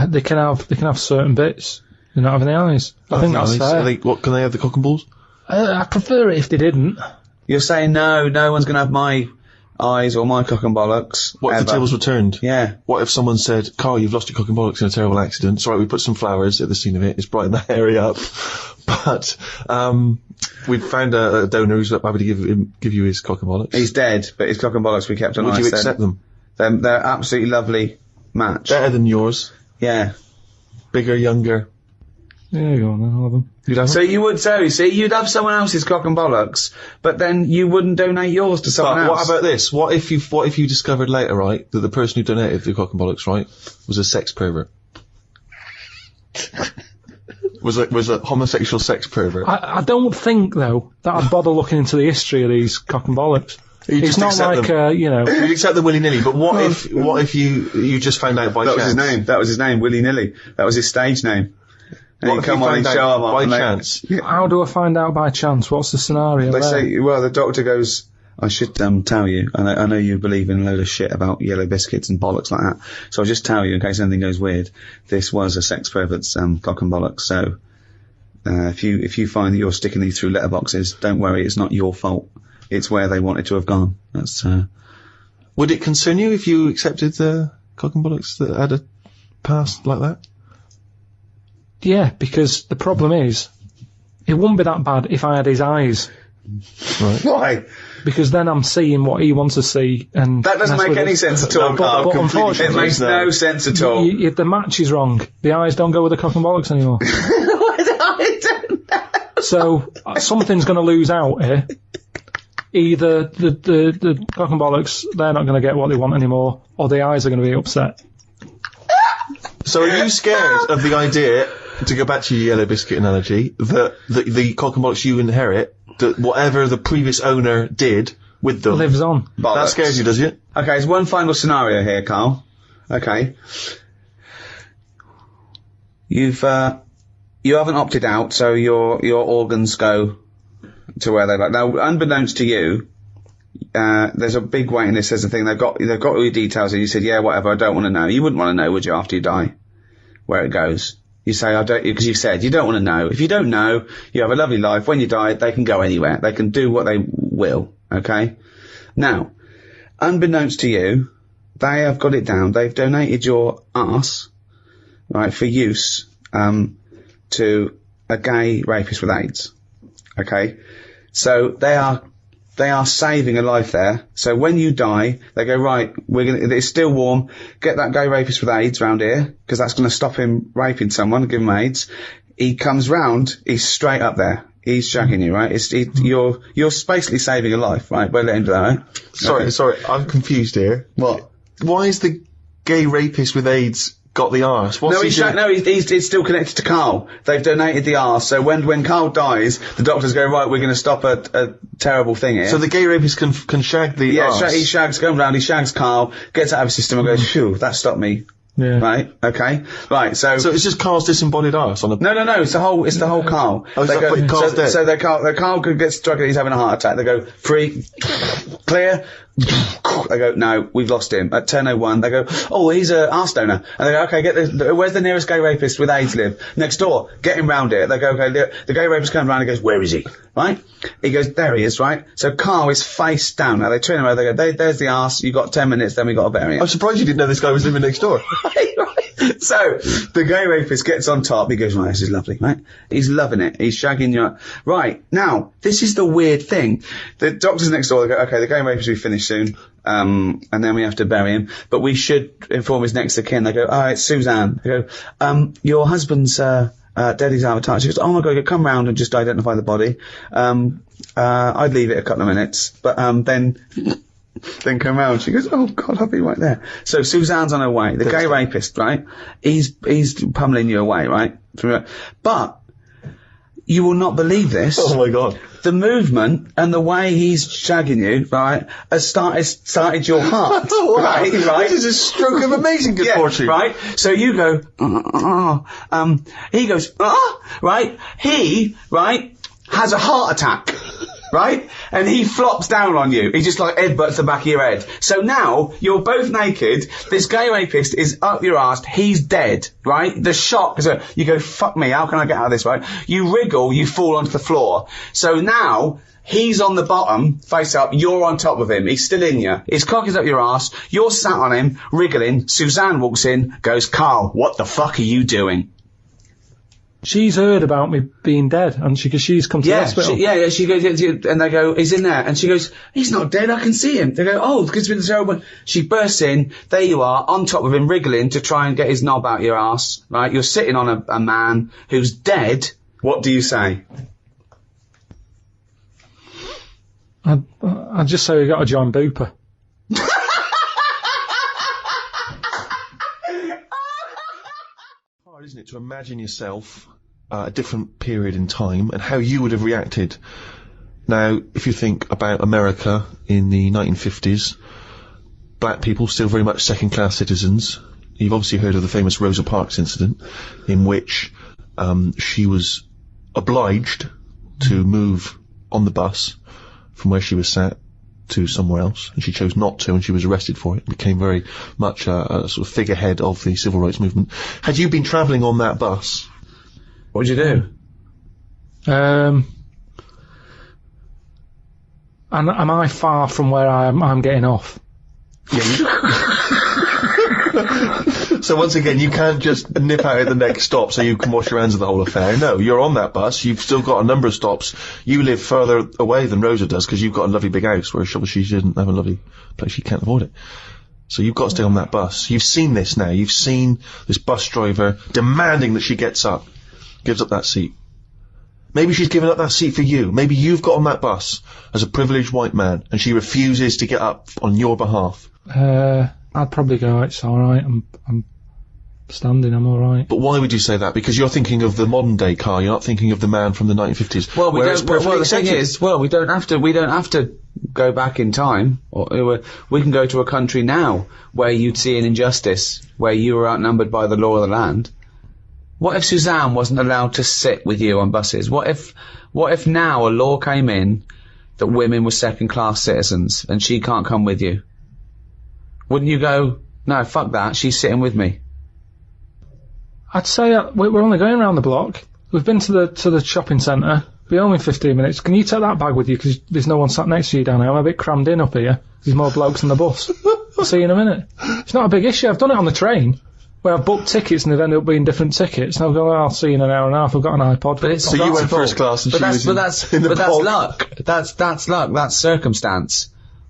they can have certain bits. They're not having the eyes. I think that's fair. What can they have, the cock and balls? I prefer it if they didn't. You're saying no one's going to have my eyes or my cock and bollocks. What if the tables were turned? Yeah. What if someone said, "Karl, you've lost your cock and bollocks in a terrible accident. It's all right, we put some flowers at the scene of it. It's brightened that area up." But we found a donor who's happy to give you his cock and bollocks. He's dead, but his cock and bollocks we kept on. Would you accept them? They're absolutely lovely match. Better than yours. Yeah. Bigger, younger. Yeah, go on then, I'll have them. You'd have So you would you'd have someone else's cock and bollocks, but then you wouldn't donate yours to someone else. What about this? What if you discovered later, right, that the person who donated the cock and bollocks, right, was a sex pervert? was a homosexual sex pervert? I don't think, though, that I'd bother looking into the history of these cock and bollocks. It's not like, You'd accept them willy-nilly, but what if you just found out by chance? That was his name, willy-nilly. That was his stage name. And What if you found out by chance? How do I find out by chance? What's the scenario They there? say, well, the doctor goes, I should tell you, I know you believe in a load of shit about yellow biscuits and bollocks like that, so I'll just tell you in case anything goes weird, this was a sex pervert's cock and bollocks, so if you find that you're sticking these through letterboxes, don't worry, it's not your fault. It's where they wanted to have gone. That's Would it concern you if you accepted the cock and bollocks that had a past like that? Yeah, because the problem is, it wouldn't be that bad if I had his eyes. Right. Why? Because then I'm seeing what he wants to see, and That doesn't make any sense at all, Karl. But unfortunately, it makes no sense at all. The match is wrong. The eyes don't go with the cock and bollocks anymore. I don't know. So something's going to lose out here. Either the cock and bollocks, they're not going to get what they want anymore, or the eyes are going to be upset. So are you scared of the idea, to go back to your yellow biscuit analogy, that the cock and bollocks you inherit, that whatever the previous owner did with them Lives on. That scares you, does it? Okay, there's one final scenario here, Karl. Okay. You haven't opted out, so your organs go to where they like. Now, unbeknownst to you, there's a big waiting list. There's a thing. They've got all your details, and you said, yeah, whatever. I don't want to know. You wouldn't want to know, would you? After you die, where it goes. You say, I don't, because you've said you don't want to know. If you don't know, you have a lovely life. When you die, they can go anywhere. They can do what they will. Okay. Now, unbeknownst to you, they have got it down. They've donated your arse, right, for use, to a gay rapist with AIDS. Okay. So they are saving a life there. So when you die, they go, right, it's still warm, get that gay rapist with AIDS round here, because that's going to stop him raping someone and give him AIDS. He comes round, he's straight up there. He's shagging you, right? You're basically saving a life, right? By letting him do that, right? Sorry, I'm confused here. What? Why is the gay rapist with AIDS got the arse? He's still connected to Karl. They've donated the arse. So when Karl dies, the doctors go, right, we're going to stop a terrible thing here. So the gay rapist can shag the arse? Yeah, he shags Karl, gets out of his system and goes, phew, that stopped me. Yeah. Right. Okay. Right. So it's just Karl's disembodied arse on a... No. It's the whole Karl. Oh, Karl's dead. So Karl gets struck and he's having a heart attack. They go, free, clear. They go, no, we've lost him. At 10:01, they go, oh, he's a arse donor. And they go, okay, where's the nearest gay rapist with AIDS live? Next door. Get him round here. They go, okay, the gay rapist comes round and goes, where is he? Right? He goes, there he is, right? So Karl is face down. Now they turn him over, they go, there's the arse, you got 10 minutes, then we got to bury him. I'm surprised you didn't know this guy was living next door. Right. So the gay rapist gets on top. He goes, right, this is lovely, right? He's loving it. He's shagging you. Right. Now, this is the weird thing. The doctors next door, they go, okay, the gay rapist will be finished soon. And then we have to bury him. But we should inform his next of kin. They go, it's Suzanne. They go, your husband's, dead, he's out of touch. She goes, oh my God, come round and just identify the body. I'd leave it a couple of minutes. But, then come round. She goes, oh God, I'll be right there. So Suzanne's on her way. The gay rapist, right? He's pummeling you away, right? But you will not believe this. Oh my God. The movement and the way he's shagging you, right, has started your heart. Wow. Right? This is a stroke of amazing good fortune. Yeah, right? So you go, he goes, right? He, right, has a heart attack. right? And he flops down on you. He just like headbutts the back of your head. So now you're both naked. This gay rapist is up your arse. He's dead, right? The shock. So you go, fuck me. How can I get out of this, right? You wriggle. You fall onto the floor. So now he's on the bottom, face up. You're on top of him. He's still in you. His cock is up your arse. You're sat on him, wriggling. Suzanne walks in, goes, Karl, what the fuck are you doing? She's heard about me being dead, and because she's come to the hospital. She goes, and they go, he's in there, and she goes, he's not dead, I can see him. They go, oh, it's been terrible. She bursts in, there you are, on top of him, wriggling to try and get his knob out your arse, right? You're sitting on a man who's dead. What do you say? I'd just say we got to join Booper. Hard, isn't it, to imagine yourself a different period in time and how you would have reacted. Now, if you think about America in the 1950s, black people still very much second-class citizens. You've obviously heard of the famous Rosa Parks incident, in which she was obliged to move on the bus from where she was sat to somewhere else, and she chose not to, and she was arrested for it. Became very much a sort of figurehead of the civil rights movement. Had you been travelling on that bus, what would you do? And am I far from where I'm getting off? Yeah. So once again, you can't just nip out at the next stop so you can wash your hands of the whole affair. No, you're on that bus. You've still got a number of stops. You live further away than Rosa does because you've got a lovely big house, whereas she didn't have a lovely place. She can't afford it. So you've got to stay on that bus. You've seen this now. You've seen this bus driver demanding that she gets up, gives up that seat. Maybe she's given up that seat for you. Maybe you've got on that bus as a privileged white man and she refuses to get up on your behalf. I'd probably go, it's alright, I'm standing, I'm alright. But why would you say that? Because you're thinking of the modern day Karl, you're not thinking of the man from the 1950s. Well, the thing is, we don't have to go back in time. We can go to a country now where you'd see an injustice, where you were outnumbered by the law of the land. What if Suzanne wasn't allowed to sit with you on buses? What if now a law came in that women were second-class citizens and she can't come with you? Wouldn't you go, no, fuck that, she's sitting with me? I'd say we're only going around the block. We've been to the shopping centre. Be home in 15 minutes. Can you take that bag with you? Because there's no one sat next to you down here. I'm a bit crammed in up here. There's more blokes on the bus. I'll see you in a minute. It's not a big issue. I've done it on the train, where I've booked tickets and they've ended up being different tickets. And I'll go, I'll see you in an hour and a half. I've got an iPod. But so you went first class and that's luck. That's luck. That's circumstance.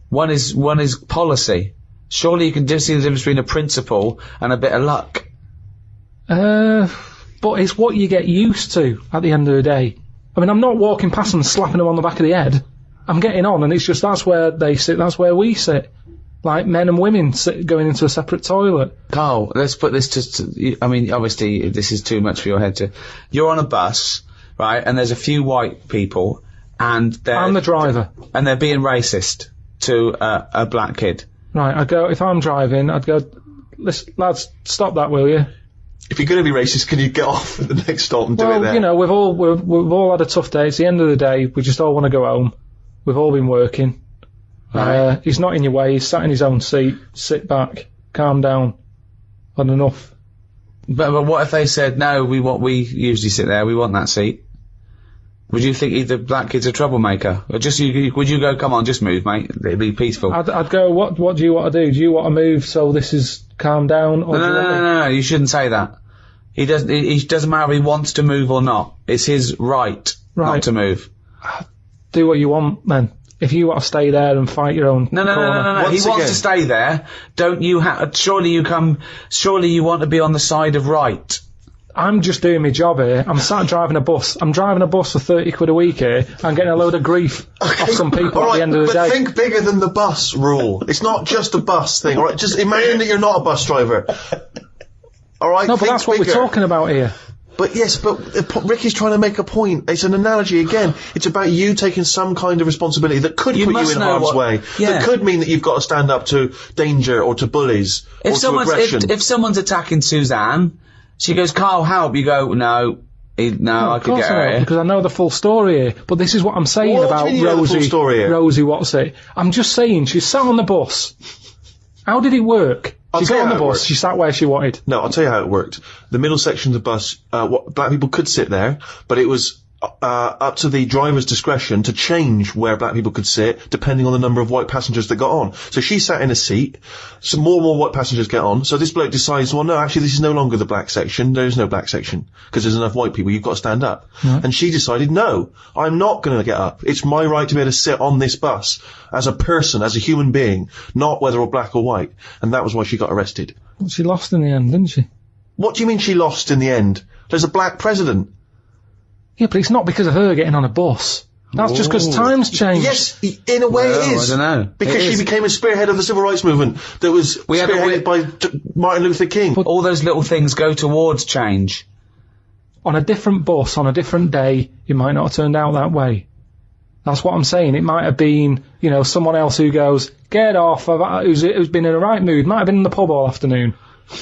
One is policy. Surely you can see the difference between a principle and a bit of luck. But it's what you get used to at the end of the day. I mean, I'm not walking past them and slapping them on the back of the head. I'm getting on, and it's just that's where they sit, that's where we sit. Like men and women going into a separate toilet. Karl, let's put this to I mean, obviously, this is too much for your head to... You're on a bus, right, and there's a few white people, and they're... I'm the driver. And they're being racist to a black kid. Right, I'd go, if I'm driving, I'd go, listen, lads, stop that, will you? If you're going to be racist, can you get off at the next stop and do it there? Well, you know, we've all had a tough day. It's the end of the day. We just all want to go home. We've all been working. Right. He's not in your way. He's sat in his own seat. Sit back. Calm down. Had enough. But what if they said, no, we usually sit there. We want that seat. Would you think the black kid's a troublemaker? Or would you go, come on, just move, mate. It'd be peaceful. I'd go, what do you want to do? Do you want to move so this is calm down? Or No, you shouldn't say that. He doesn't matter if he wants to move or not. It's his right not to move. Do what you want, then. If you want to stay there and fight your own corner. No. He wants to stay there. Don't you surely you want to be on the side of right. I'm just doing my job here. I'm sat driving a bus. I'm driving a bus for 30 quid a week here. I'm getting a load of grief off some people at the end of the day. But think bigger than the bus rule. It's not just a bus thing, alright? Just imagine that you're not a bus driver. Alright? No, but that's what we're talking about here. But yes, but Ricky's trying to make a point. It's an analogy again. It's about you taking some kind of responsibility that could put you in harm's way. Yeah. That could mean that you've got to stand up to danger or to bullies or to aggression. If someone's attacking Suzanne, she goes, Karl, help. You go, no. No, I Of could course get I her know, here. because I know the full story here. But this is what I'm saying What do about you mean you know the full Rosie. story here? Rosie, what's it? I'm just saying, she sat on the bus. How did it work? I'll She tell got you on the how it bus. worked. She sat where she wanted. No, I'll tell you how it worked. The middle section of the bus, black people could sit there, but it was up to the driver's discretion to change where black people could sit, depending on the number of white passengers that got on. So she sat in a seat, some more and more white passengers get on, so this bloke decides, well, no, actually, this is no longer the black section, there's no black section, because there's enough white people, you've got to stand up. And she decided, no, I'm not going to get up. It's my right to be able to sit on this bus, as a person, as a human being, not whether or black or white. And that was why she got arrested. Well, she lost in the end, didn't she? What do you mean she lost in the end? There's a black president. Yeah, but it's not because of her getting on a bus. That's just because times changed. Yes, in a way it is. I don't know. Because It she is. became a spearhead of the civil rights movement that was had spearheaded by Martin Luther King. All those little things go towards change. On a different bus, on a different day, it might not have turned out that way. That's what I'm saying. It might have been, someone else who goes, get off, who's been in a right mood, might have been in the pub all afternoon.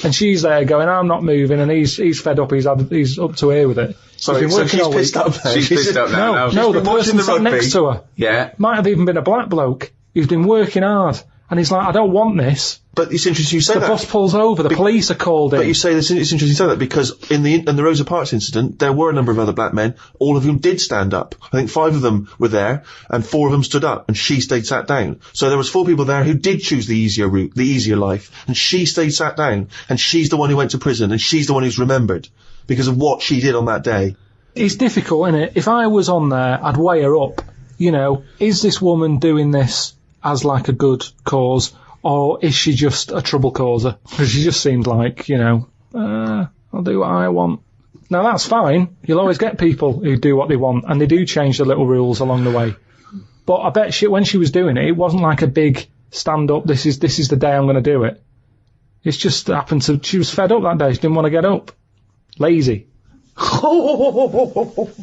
And she's there going, I'm not moving, and he's fed up, he's up to here with it. Sorry, He's been so working she's all pissed week. up there. She's pissed up now. No, the been watching person the sat rugby. next to her Yeah. might have even been a black bloke who's been working hard. And he's like, I don't want this. But it's interesting you say The that. bus pulls over, the police are called in. But you say this, it's interesting you say that because in the Rosa Parks incident, there were a number of other black men, all of whom did stand up. I think 5 of them were there, and 4 of them stood up, and she stayed sat down. So there was 4 people there who did choose the easier route, the easier life, and she stayed sat down, and she's the one who went to prison, and she's the one who's remembered because of what she did on that day. It's difficult, isn't it? If I was on there, I'd weigh her up. Is this woman doing this as like a good cause, or is she just a trouble causer? Because she just seemed like, I'll do what I want. Now that's fine. You'll always get people who do what they want, and they do change the little rules along the way. But I bet when she was doing it, it wasn't like a big stand up, this is the day I'm going to do it. It's just happened to, she was fed up that day, she didn't want to get up. Lazy.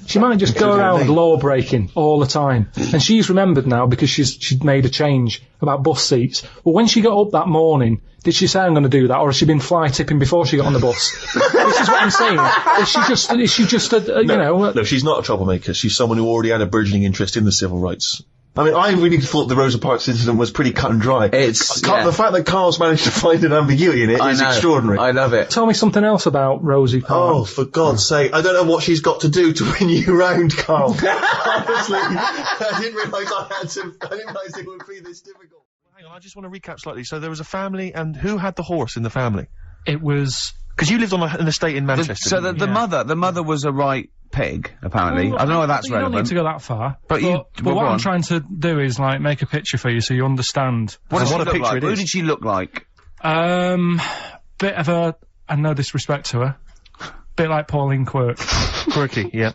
She might just go around law breaking all the time, and she's remembered now because she'd made a change about bus seats. But when she got up that morning, did she say I'm going to do that, or has she been fly tipping before she got on the bus? This is what I'm saying. Is she just No, she's not a troublemaker. She's someone who already had a burgeoning interest in the civil rights. I mean, I really thought the Rosa Parks incident was pretty cut and dry. The fact that Karl's managed to find an ambiguity in it is extraordinary. I love it. Tell me something else about Rosie Parks. Oh, for God's sake. I don't know what she's got to do to win you round, Karl. Honestly, I didn't realise it would be this difficult. Hang on, I just want to recap slightly. So there was a family, and who had the horse in the family? It was... Because you lived on an estate in Manchester. So the mother was a right pig, apparently. I don't know whether that's You don't relevant. need to go that far. But what go I'm on. trying to do is make a picture for you so you understand. What does she what a look picture like? it Who is. did she look like? Bit of a, and no disrespect to her, bit like Pauline Quirk. Quirky, yeah.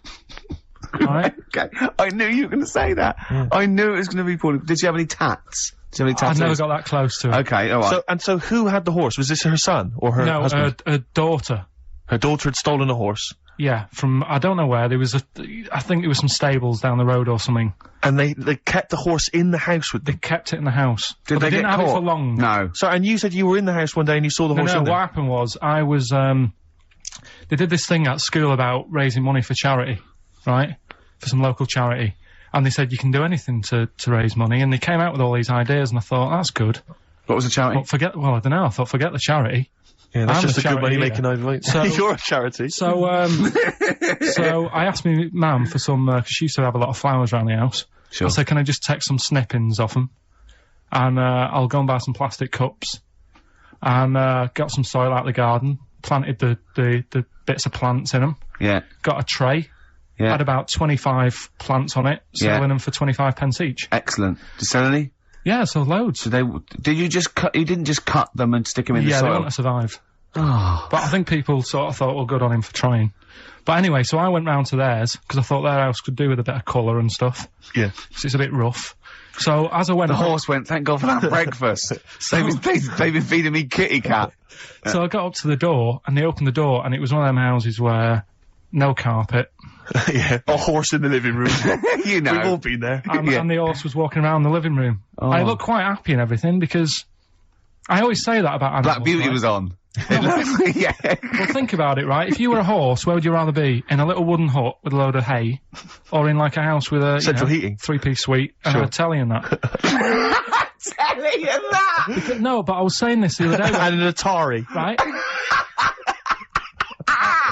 Right? Okay, I knew you were going to say that. Yeah. I knew it was going to be Pauline. Did she have any tats? Did she have any I've tattoos? never got that close to her. Okay, all right. So who had the horse? Was this her son or her No, husband? her daughter. Her daughter had stolen a horse. Yeah, from, I don't know where, I think it was some stables down the road or something. And they kept the horse in the house with They them. kept it in the house. Did But they didn't get have caught? it for long. No. So, and you said you were in the house one day and you saw the horse No, in there. what happened was, I was, they did this thing at school about raising money for charity, right? For some local charity. And they said you can do anything to raise money, and they came out with all these ideas, and I thought, that's good. What was the charity? But I don't know, I thought, forget the charity. Yeah, that's I'm just a a good charity money-making here. idea. So- You're a charity. So I asked my mum for some, because she used to have a lot of flowers around the house. Sure. I said, can I just take some snippings off them? And I'll go and buy some plastic cups. And got some soil out of the garden, planted the bits of plants in them. Yeah. Got a tray. Yeah. Had about 25 plants on it, selling Yeah. them for 25 pence each. Excellent. Did you sell any? Yeah, so loads. So did you just cut, you didn't just cut them and stick them in the Yeah, they soil? want to survive. Oh. But I think people sort of thought, well, good on him for trying. But anyway, so I went round to theirs, because I thought their house could do with a bit of colour and stuff. Yeah. Because it's a bit rough. So as I went... The horse went, thank God for that breakfast. They've been feeding me kitty cat. So I got up to the door, and they opened the door, and it was one of them houses where no carpet, Yeah. A horse in the living room. You know. We've all been there. and the horse was walking around the living room. Oh. I looked quite happy and everything, because I always say that about animals. Black Beauty right? was on. Yeah. Well, think about it, right? If you were a horse, where would you rather be? In a little wooden hut with a load of hay, or in like a house with a Central heating. 3-piece suite and a telly and that? Telly and that. No, but I was saying this the other day, And an Atari. right?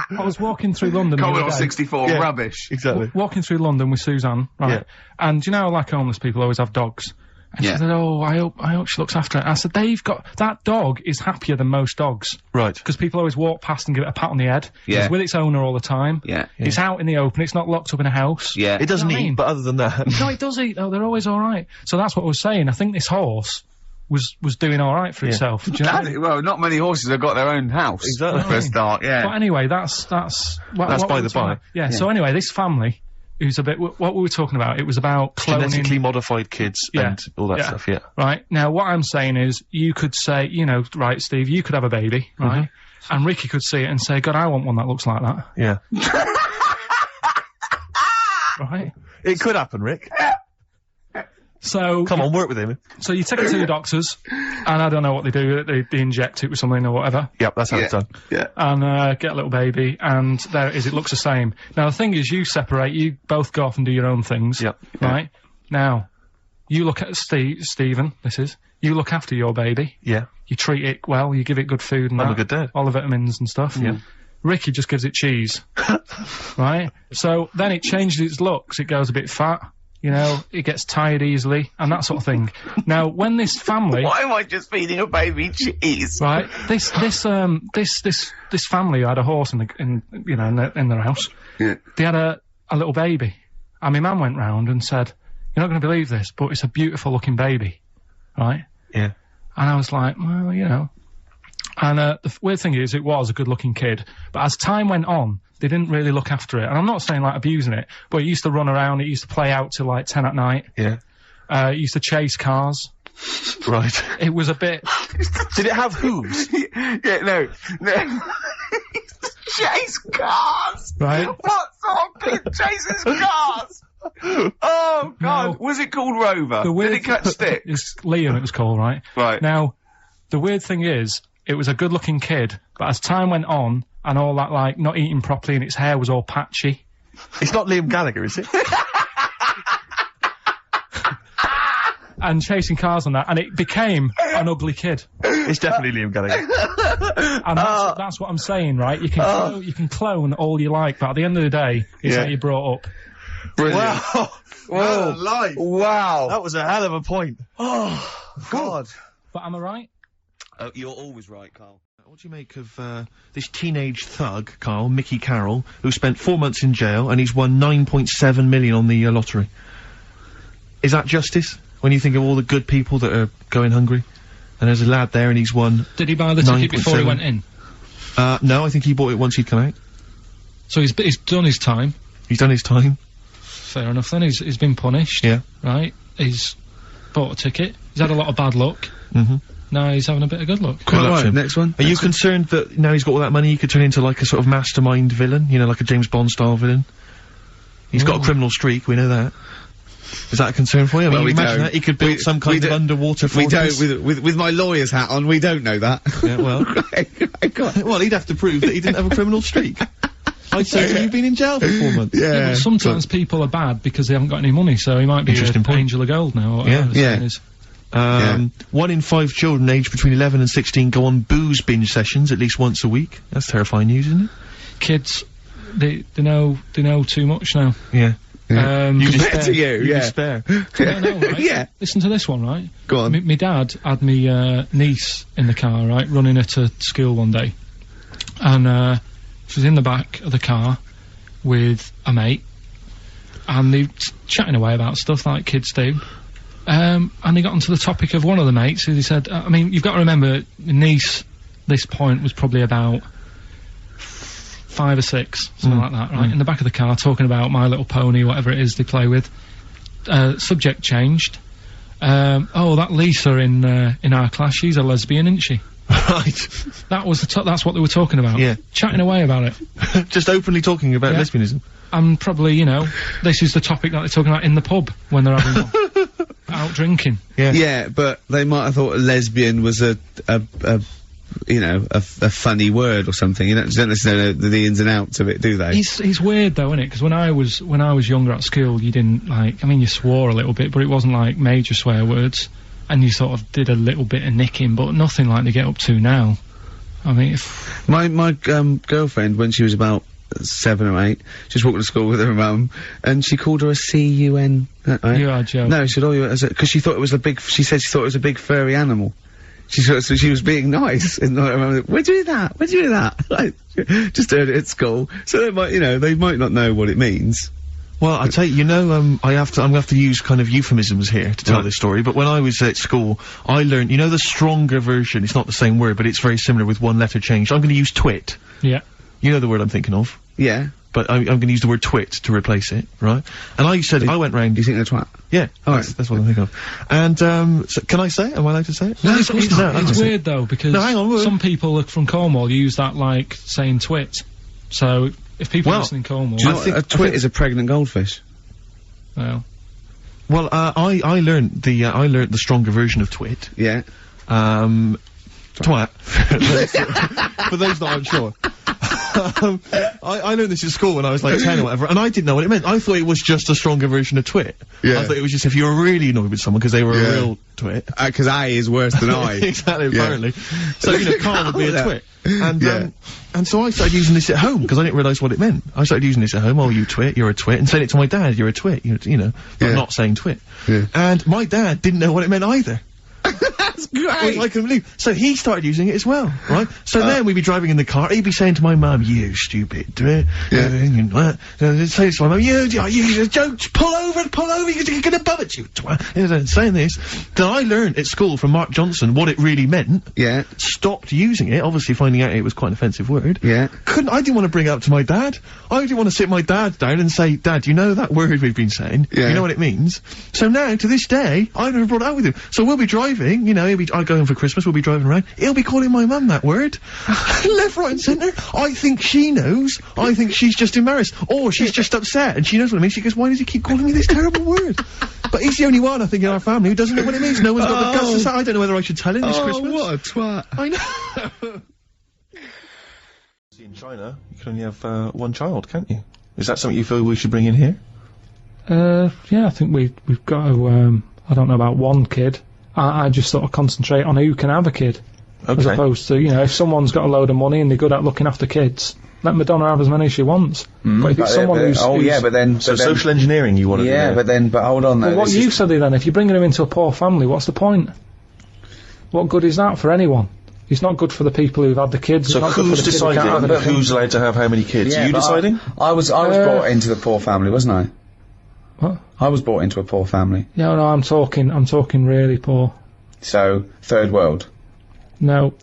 I was walking through London. the other Commodore day. 64, rubbish. Exactly. Walking through London with Suzanne, right? Yeah. And you know, like homeless people always have dogs. And she Yeah. said, "Oh, I hope she looks after it." I said, that dog is happier than most dogs. Right. Because people always walk past and give it a pat on the head. Yeah. It's with its owner all the time. Yeah. It's out in the open. It's not locked up in a house. Yeah. It doesn't You know what I eat, mean? but other than that. No, it does eat though. They're always all right. So that's what I was saying. I think this horse was doing all right for itself. Do you know what I mean? Well, not many horses have got their own house. Exactly. For a start, But yeah. anyway, that's That's what by we the were talking by. about. Yeah. So anyway, this family, who's a bit what we were talking about. It was about cloning. Genetically modified kids Yeah. and all that Yeah. stuff, yeah. Right. Now, what I'm saying is, you could say, right, Steve, you could have a baby, right? And Ricky could see it and say, God, I want one that looks like that. Yeah. Right? It could happen, Rick. So, Come on, work with him. so you take it to the doctors, and I don't know what they do, they inject it with something or whatever, Yep, that's how it's done. Yeah. and get a little baby, and there it is, it looks the same. Now, the thing is, you separate, you both go off and do your own things. Yep. Right? Now, you look at Stephen, you look after your baby. Yeah. You treat it well, you give it good food and I'm that. a good dad. All the vitamins and stuff. Yeah. Ricky just gives it cheese. Right? So then it changes its looks, it goes a bit fat, it gets tired easily, and that sort of thing. Now, when this family... Why am I just feeding a baby cheese? Right? This family had a horse in their house. Yeah. They had a little baby. And my mum went round and said, "You're not going to believe this, but it's a beautiful looking baby." Right? Yeah. And I was like, well, And the weird thing is, it was a good-looking kid. But as time went on, they didn't really look after it. And I'm not saying, like, abusing it, but it used to run around, it used to play out till, like, 10 at night. Yeah. It used to chase cars. Right. It was a bit... Did it have hooves? Yeah, no. Chase cars! Right. What sort of kid chases cars? Oh, God. No. Was it called Rover? The weird Did it catch sticks? It's Liam, it was called, right? Right. Now, the weird thing is, it was a good-looking kid, but as time went on, and all that, like, not eating properly and its hair was all patchy. It's not Liam Gallagher, is it? And chasing cars and that, and it became an ugly kid. It's definitely Liam Gallagher. And that's what I'm saying, right? You can clone all you like, but at the end of the day, it's Yeah. how you brought up. Brilliant. Wow. Whoa. Life. Wow. That was a hell of a point. Oh, God. But am I right? You're always right, Carl. What do you make of this teenage thug, Karl, Mickey Carroll, who spent 4 months in jail and he's won 9.7 million on the lottery? Is that justice? When you think of all the good people that are going hungry? And there's a lad there and he's won... Did he buy the ticket before he 9.7. went in? No, I think he bought it once he'd come out. So he's done his time. He's done his time. Fair enough then, he's been punished. Yeah. Right? He's bought a ticket. He's had a lot of bad luck. Mm-hmm. Now he's having a bit of good luck. Good luck to Right, him. next one. Are you concerned that now he's got all that money he could turn into like a sort of mastermind villain? Like a James Bond style villain? He's got a criminal streak, we know that. Is that a concern for you? I mean, Well, we imagine don't. that he could build some kind of underwater We fortress. don't, with my lawyer's hat on, we don't know that. Yeah, well. I got Well, he'd have to prove that he didn't have a criminal streak. I'd say you've been in jail for 4 months. Yeah, but sometimes people are bad because they haven't got any money, so he might be Interesting an point. angel of gold now. Or whatever Yeah. the saying is. 1 in 5 children aged between 11 and 16 go on booze binge sessions at least once a week. That's terrifying news, isn't it? Kids, they know too much now. Yeah. Compared despair. to you, You yeah. despair. I know, right? Yeah. Listen to this one, right? Go on. My dad had me niece in the car, right, running her to school one day, and she was in the back of the car with a mate, and they chatting away about stuff like kids do. And they got onto the topic of one of the mates who they said, I mean, you've got to remember, my niece, this point, was probably about 5 or 6, something like that, right? In the back of the car, talking about My Little Pony, whatever it is they play with. Subject changed. Oh, that Lisa in our class, she's a lesbian, isn't she? Right. That was that's what they were talking about. Yeah. Chatting away about it. Just openly talking about Yeah. lesbianism. And probably, this is the topic that they're talking about in the pub when they're having one. Out drinking. Yeah. Yeah, but they might have thought a lesbian was a you know, a funny word or something. You don't necessarily know the ins and outs of it, do they? It's weird though, isn't it? Because when I was younger at school, you didn't like. I mean, you swore a little bit, but it wasn't like major swear words, and you sort of did a little bit of nicking, but nothing like they get up to now. I mean, my girlfriend, when she was about 7 or 8, she was walking to school with her mum, and she called her a C-U-N. Right? You are joking. No, she said, because she thought it was she said she thought it was a big furry animal. So she was being nice, and I remember, where'd you do that? Where'd you do that? Like, just heard it at school. So they might, you know, they might not know what it means. Well, I tell you, you know, I'm gonna have to use kind of euphemisms here to tell this story, but when I was at school, I learned, you know, the stronger version, it's not the same word, but it's very similar with one letter changed. I'm gonna use twit. yeah. You know the word I'm thinking of, Yeah. but I'm gonna use the word twit to replace it, right? And I said, I went round. Do you think they're twat? Yeah, Alright. that's what I'm thinking of. And, so can I say it? Am I allowed to say it? No, it's it's weird though, because No, hang on, some people from Cornwall use that like saying twit. So if people listen in Cornwall, Do you know what a twit is? A pregnant goldfish. well, Well, I learned the stronger version of twit. Yeah. Twat. For those that aren't sure. I learned this at school when I was like 10 or whatever, and I didn't know what it meant. I thought it was just a stronger version of twit. Yeah. I thought it was just if you were really annoyed with someone because they were a real twit. Because I is worse than I. Exactly, Yeah. apparently. So, you know, Karl would be a that. twit. And, Yeah. and so I started using this at home, because I didn't realise what it meant. I started using this at home, oh, you twit, you're a twit, and saying it to my dad, you're a twit, you know, but Yeah. not saying twit. Yeah. And my dad didn't know what it meant either. That's great. I couldn't believe. So he started using it as well, right? So then we'd be driving in the car, he'd be saying to my mum, you stupid twit. Yeah. Say to my mum, you don't pull over, you're gonna bum it, you twat. Saying this. Then I learned at school from Mark Johnson what it really meant. Yeah. Stopped using it, obviously finding out it was quite an offensive word. Yeah. I didn't want to bring it up to my dad. I didn't want to sit my dad down and say, Dad, you know that word we've been saying? Yeah. You know what it means? So now, to this day, I've never brought it out with him. So we'll be driving, you know, I go home for Christmas, we'll be driving around, he'll be calling my mum that word. Left, right and centre. I think she knows. I think she's just embarrassed. Or she's just upset and she knows what it means. She goes, why does he keep calling me this terrible word? But he's the only one, I think, in our family who doesn't know what it means. No one's got the guts to say, I don't know whether I should tell him this Christmas. What a twat. I know. See, in China, you can only have one child, can't you? Is that something you feel we should bring in here? yeah, I think we've got to. I don't know about one kid. I just sort of concentrate on who can have a kid, as Okay. opposed to, you know, if someone's got a load of money and they're good at looking after kids, let Madonna have as many as she wants. But if it's someone who's but then So social engineering you want to do yeah, there. but hold on though. well, what this you is- said then, if you're bringing him into a poor family, what's the point? What good is that for anyone? It's not good for the people who've had the kids. So it's not good for who's the kids who can't have deciding it. who's allowed to have how many kids? Yeah, Are you but deciding? I was brought into the poor family, wasn't I? What? I was brought into a poor family. Yeah, no, I'm talking really poor. So, third world. No,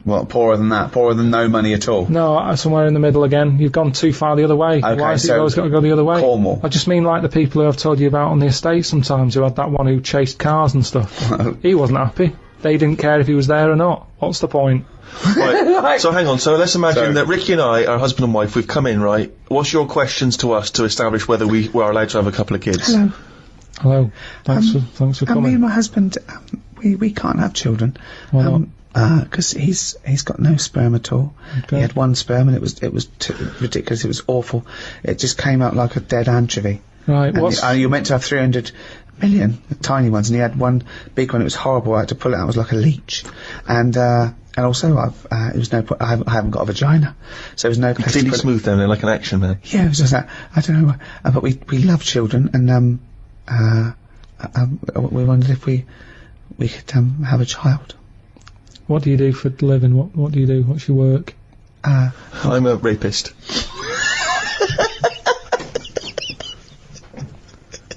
Well, poorer than that. Poorer than no money at all. no, somewhere in the middle again. You've gone too far the other way. Okay, Why has it so always got to go the other way? Cornwall. I just mean like the people who I've told you about on the estate sometimes, who had that one who chased cars and stuff. He wasn't happy. They didn't care if he was there or not. What's the point? Right. So hang on, so let's imagine So- that Ricky and I, our husband and wife, we've come in, right? What's your questions to us to establish whether we are allowed to have a couple of kids? Hello. Hello. Thanks for Me and coming. my husband, we can't have children. Why not? Because he's got no sperm at all. Okay. He had one sperm and it was too ridiculous. It was awful. It just came out like a dead anchovy. Right, And what's... you're meant to have 300 million, the tiny ones, and he had one big one. It was horrible. I had to pull it out. It was like a leech. And also it was no point. I haven't got a vagina, so there was no place to Completely put it. smooth down there, like an action man. Yeah, it was just that. I don't know. But we love children, and we wondered if we could have a child. What do you do for a living? What do you do? What's your work? I'm a rapist.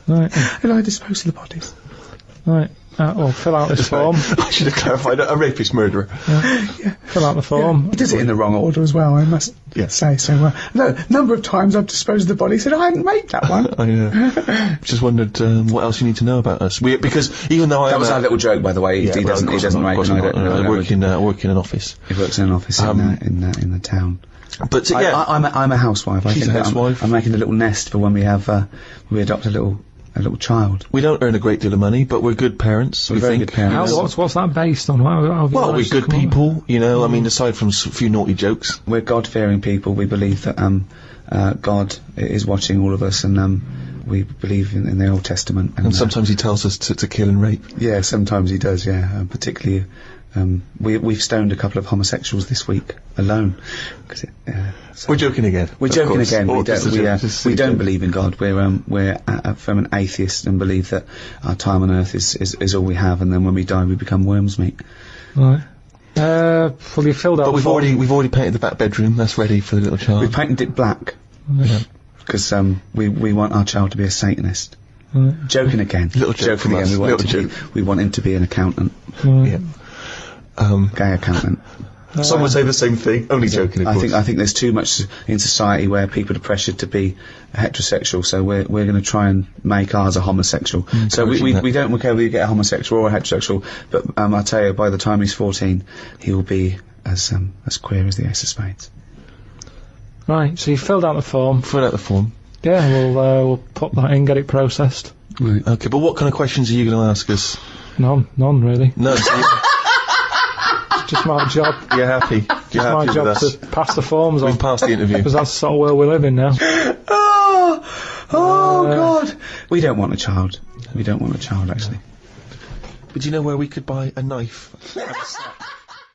Right, And I dispose of the bodies. right. Fill out this form. I should have clarified, a rapist murderer. Fill out the form. He does it in the wrong order as well, I must say. So, no, number of times I've disposed of the body. He said, I hadn't made that one. I just wondered what else you need to know about us. Because even though That was our little joke, by the way. He doesn't rape, and I don't. I work in an office. He works in an office in the town. But yeah, I'm a housewife. I She's think a that housewife. I'm making a little nest for when we have we adopt a little a little child. We don't earn a great deal of money, but we're good parents. We're we very think. good parents. What's that based on? How have you Well, we're managed to good come up with- people, you know. I mean, aside from a few naughty jokes. We're God-fearing people. We believe that God is watching all of us, and we believe in the Old Testament. And sometimes he tells us to kill and rape. Yeah, sometimes he does. Yeah, particularly. We've stoned a couple of homosexuals this week alone. We're joking again. We're of joking course. again. Or We just a joke, don't. just We a don't joke. believe in God. We're from an atheist and believe that our time on earth is all we have, and then when we die, we become worms, mate. Right. Well, you filled out. But we've the form. already painted the back bedroom. That's ready for the little child. We've painted it black because we want our child to be a Satanist. Joking again. Little joke Joking from again. us. Little We want him to be an accountant, Yeah. gay accountant. Some would say the same thing. Only joking, of course. I think there's too much in society where people are pressured to be heterosexual, so we're going to try and make ours a homosexual. So we don't care whether you get a homosexual or a heterosexual, but I tell you, by the time he's 14, he will be as queer as the Ace of Spades. Right. So you filled out the form. Fill out the form. Yeah. We'll put that in, get it processed. Right. Okay, but what kind of questions are you going to ask us? None really. No, so It's just my job. you're happy. You're My happy with job us. to pass the forms on. We've passed the interview. Because that's the sort of world we live in now. Oh God! We don't want a child. We don't want a child, actually. But do you know where we could buy a knife?